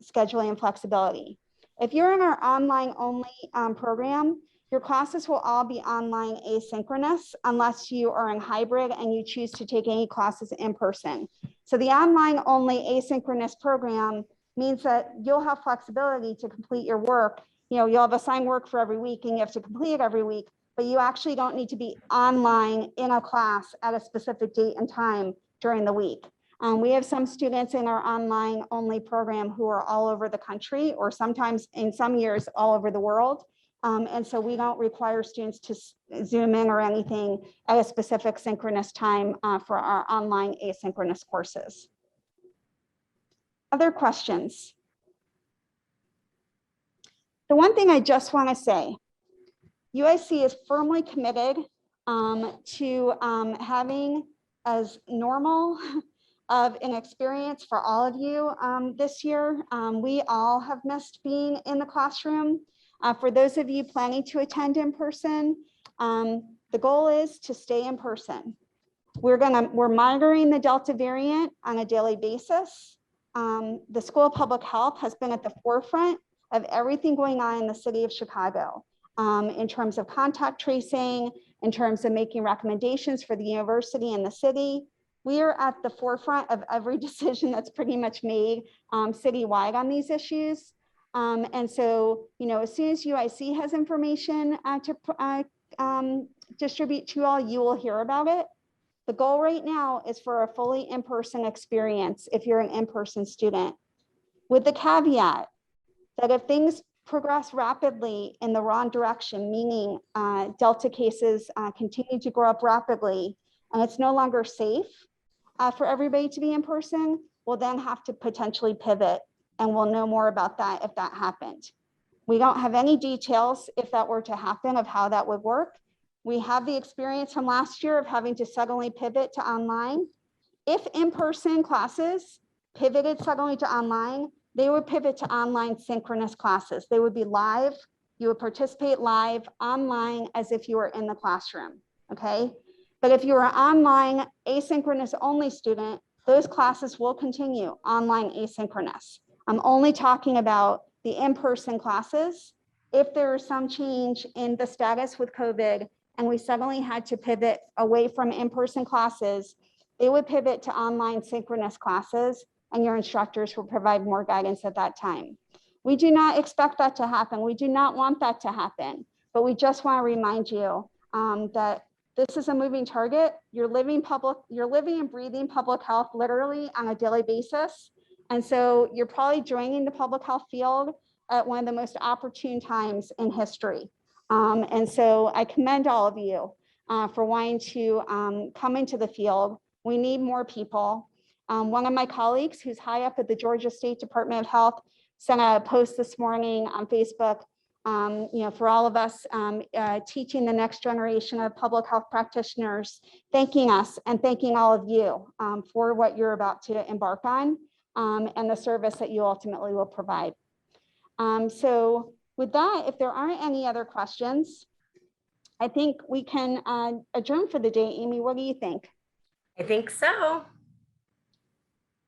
scheduling and flexibility. If you're in our online only program, your classes will all be online asynchronous unless you are in hybrid and you choose to take any classes in person. So the online only asynchronous program means that you'll have flexibility to complete your work. You know, you'll have assigned work for every week and you have to complete it every week, but you actually don't need to be online in a class at a specific date and time during the week. We have some students in our online only program who are all over the country, or sometimes in some years all over the world. And so we don't require students to Zoom in or anything at a specific synchronous time for our online asynchronous courses. Other questions? The one thing I just want to say, UIC is firmly committed to having as normal of an experience for all of you this year. We all have missed being in the classroom. For those of you planning to attend in person, the goal is to stay in person. We're monitoring the Delta variant on a daily basis. The School of Public Health has been at the forefront of everything going on in the city of Chicago in terms of contact tracing, in terms of making recommendations for the university and the city. We are at the forefront of every decision that's pretty much made citywide on these issues. And so, you know, as soon as UIC has information to distribute to you all, you will hear about it. The goal right now is for a fully in-person experience if you're an in-person student, with the caveat that if things progress rapidly in the wrong direction, meaning Delta cases continue to grow up rapidly and it's no longer safe for everybody to be in person, we'll then have to potentially pivot, and we'll know more about that if that happened. We don't have any details if that were to happen of how that would work. We have the experience from last year of having to suddenly pivot to online. If in-person classes pivoted suddenly to online, they would pivot to online synchronous classes. They would be live. You would participate live online as if you were in the classroom. okay? But if you're an online asynchronous only student, those classes will continue online asynchronous. I'm only talking about the in-person classes. If there is some change in the status with COVID and we suddenly had to pivot away from in-person classes, they would pivot to online synchronous classes and your instructors will provide more guidance at that time. We do not expect that to happen. We do not want that to happen, but we just want to remind you that this is a moving target. You're living and breathing public health literally on a daily basis. And so you're probably joining the public health field at one of the most opportune times in history. And so I commend all of you for wanting to come into the field. We need more people. One of my colleagues who's high up at the Georgia State Department of Health sent out a post this morning on Facebook, for all of us teaching the next generation of public health practitioners, thanking us and thanking all of you for what you're about to embark on and the service that you ultimately will provide. So with that, if there aren't any other questions, I think we can adjourn for the day. Amy, what do you think? I think so.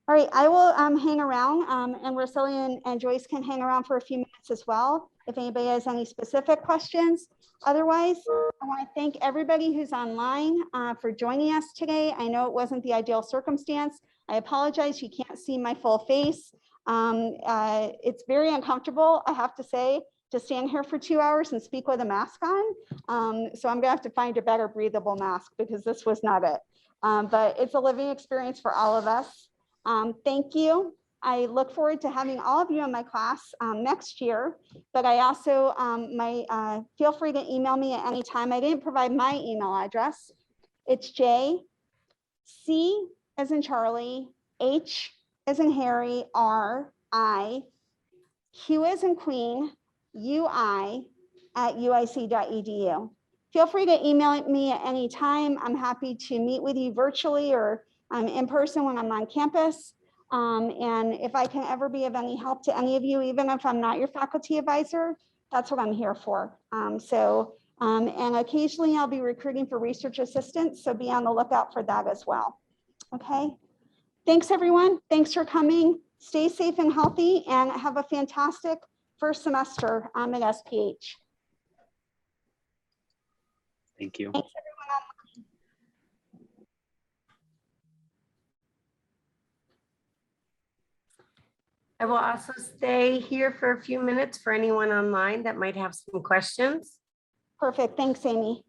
All right, I will hang around and Rosalie and Joyce can hang around for a few minutes as well, if anybody has any specific questions. Otherwise, I want to thank everybody who's online for joining us today. I know it wasn't the ideal circumstance. I apologize, you can't see my full face. It's very uncomfortable, I have to say, to stand here for 2 hours and speak with a mask on. So I'm gonna have to find a better breathable mask because this was not it. But it's a living experience for all of us. Thank you. I look forward to having all of you in my class next year, but I also feel free to email me at any time. I didn't provide my email address. It's JC as in Charlie, H as in Harry, R, I, Q as in Queen, UI at uic.edu. Feel free to email me at any time. I'm happy to meet with you virtually or in person when I'm on campus. And if I can ever be of any help to any of you, even if I'm not your faculty advisor, that's what I'm here for. And occasionally I'll be recruiting for research assistants, so be on the lookout for that as well. Okay, thanks everyone. Thanks for coming. Stay safe and healthy and have a fantastic first semester at SPH. Thank you. Thanks everyone. I will also stay here for a few minutes for anyone online that might have some questions. Perfect. Thanks, Amy.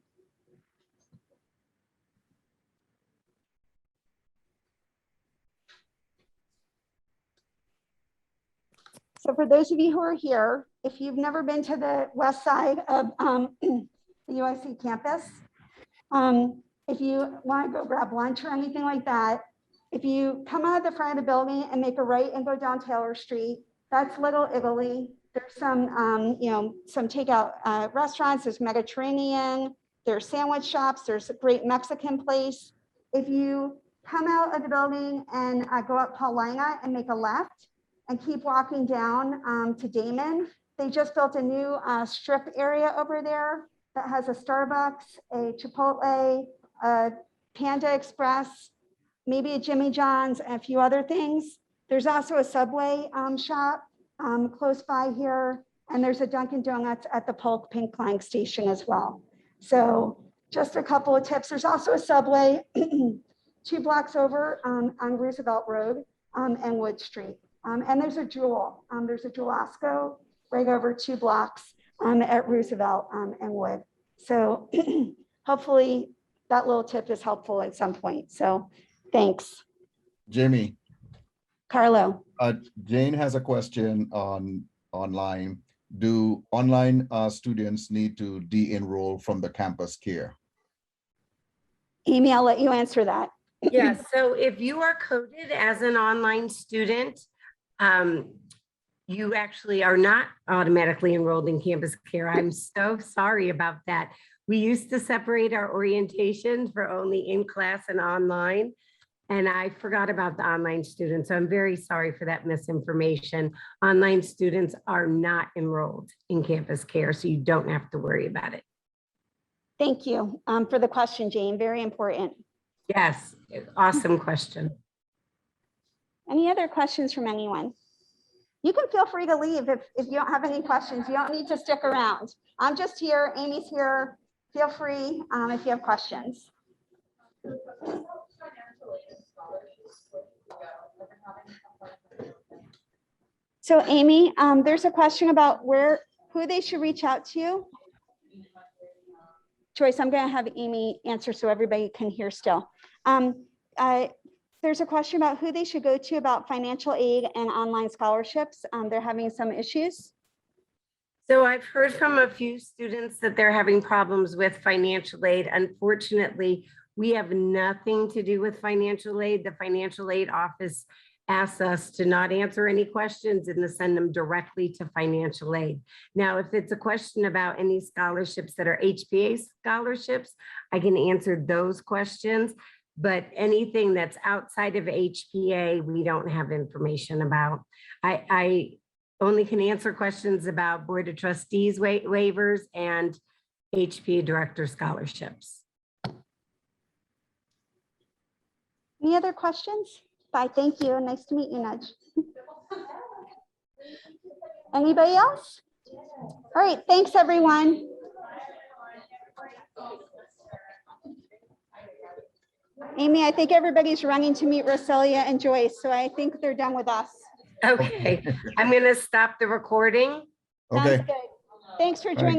So for those of you who are here, if you've never been to the west side of the UIC campus, if you want to go grab lunch or anything like that, if you come out of the front of the building and make a right and go down Taylor Street, that's Little Italy. There's some, some takeout restaurants. There's Mediterranean. There's sandwich shops. There's a great Mexican place. If you come out of the building and go up Paulina and make a left and keep walking down to Damon, they just built a new strip area over there that has a Starbucks, a Chipotle, a Panda Express, maybe a Jimmy John's, and a few other things. There's also a Subway shop close by here, and there's a Dunkin' Donuts at the Polk Pink Line station as well. So just a couple of tips. There's also a Subway 2 blocks over on Roosevelt Road and Wood Street. And there's a Jewel. There's a Jewel-Osco right over 2 blocks at Roosevelt and Wood. So hopefully that little tip is helpful at some point. So thanks. Jimmy. Carlo. Jane has a question online. Do online students need to de-enroll from the campus care? Amy, I'll let you answer that. Yeah, so if you are coded as an online student, you actually are not automatically enrolled in campus care. I'm so sorry about that. We used to separate our orientations for only in-class and online, and I forgot about the online students. So I'm very sorry for that misinformation. Online students are not enrolled in campus care, so you don't have to worry about it. Thank you for the question, Jane. Very important. Yes, awesome question. Any other questions from anyone? You can feel free to leave if you don't have any questions. You don't need to stick around. I'm just here. Amy's here. Feel free if you have questions. So Amy, there's a question about who they should reach out to. Joyce, I'm going to have Amy answer so everybody can hear still. There's a question about who they should go to about financial aid and online scholarships. They're having some issues. So I've heard from a few students that they're having problems with financial aid. Unfortunately, we have nothing to do with financial aid. The financial aid office asks us to not answer any questions and to send them directly to financial aid. Now, if it's a question about any scholarships that are HPA scholarships, I can answer those questions. But anything that's outside of HPA, we don't have information about. I only can answer questions about Board of Trustees waivers and HPA director scholarships. Any other questions? Bye, thank you. Nice to meet you, Nudge. Anybody else? All right, thanks everyone. Amy, I think everybody's running to meet Roselia and Joyce, so I think they're done with us. Okay, I'm gonna stop the recording. Sounds good. Thanks for joining.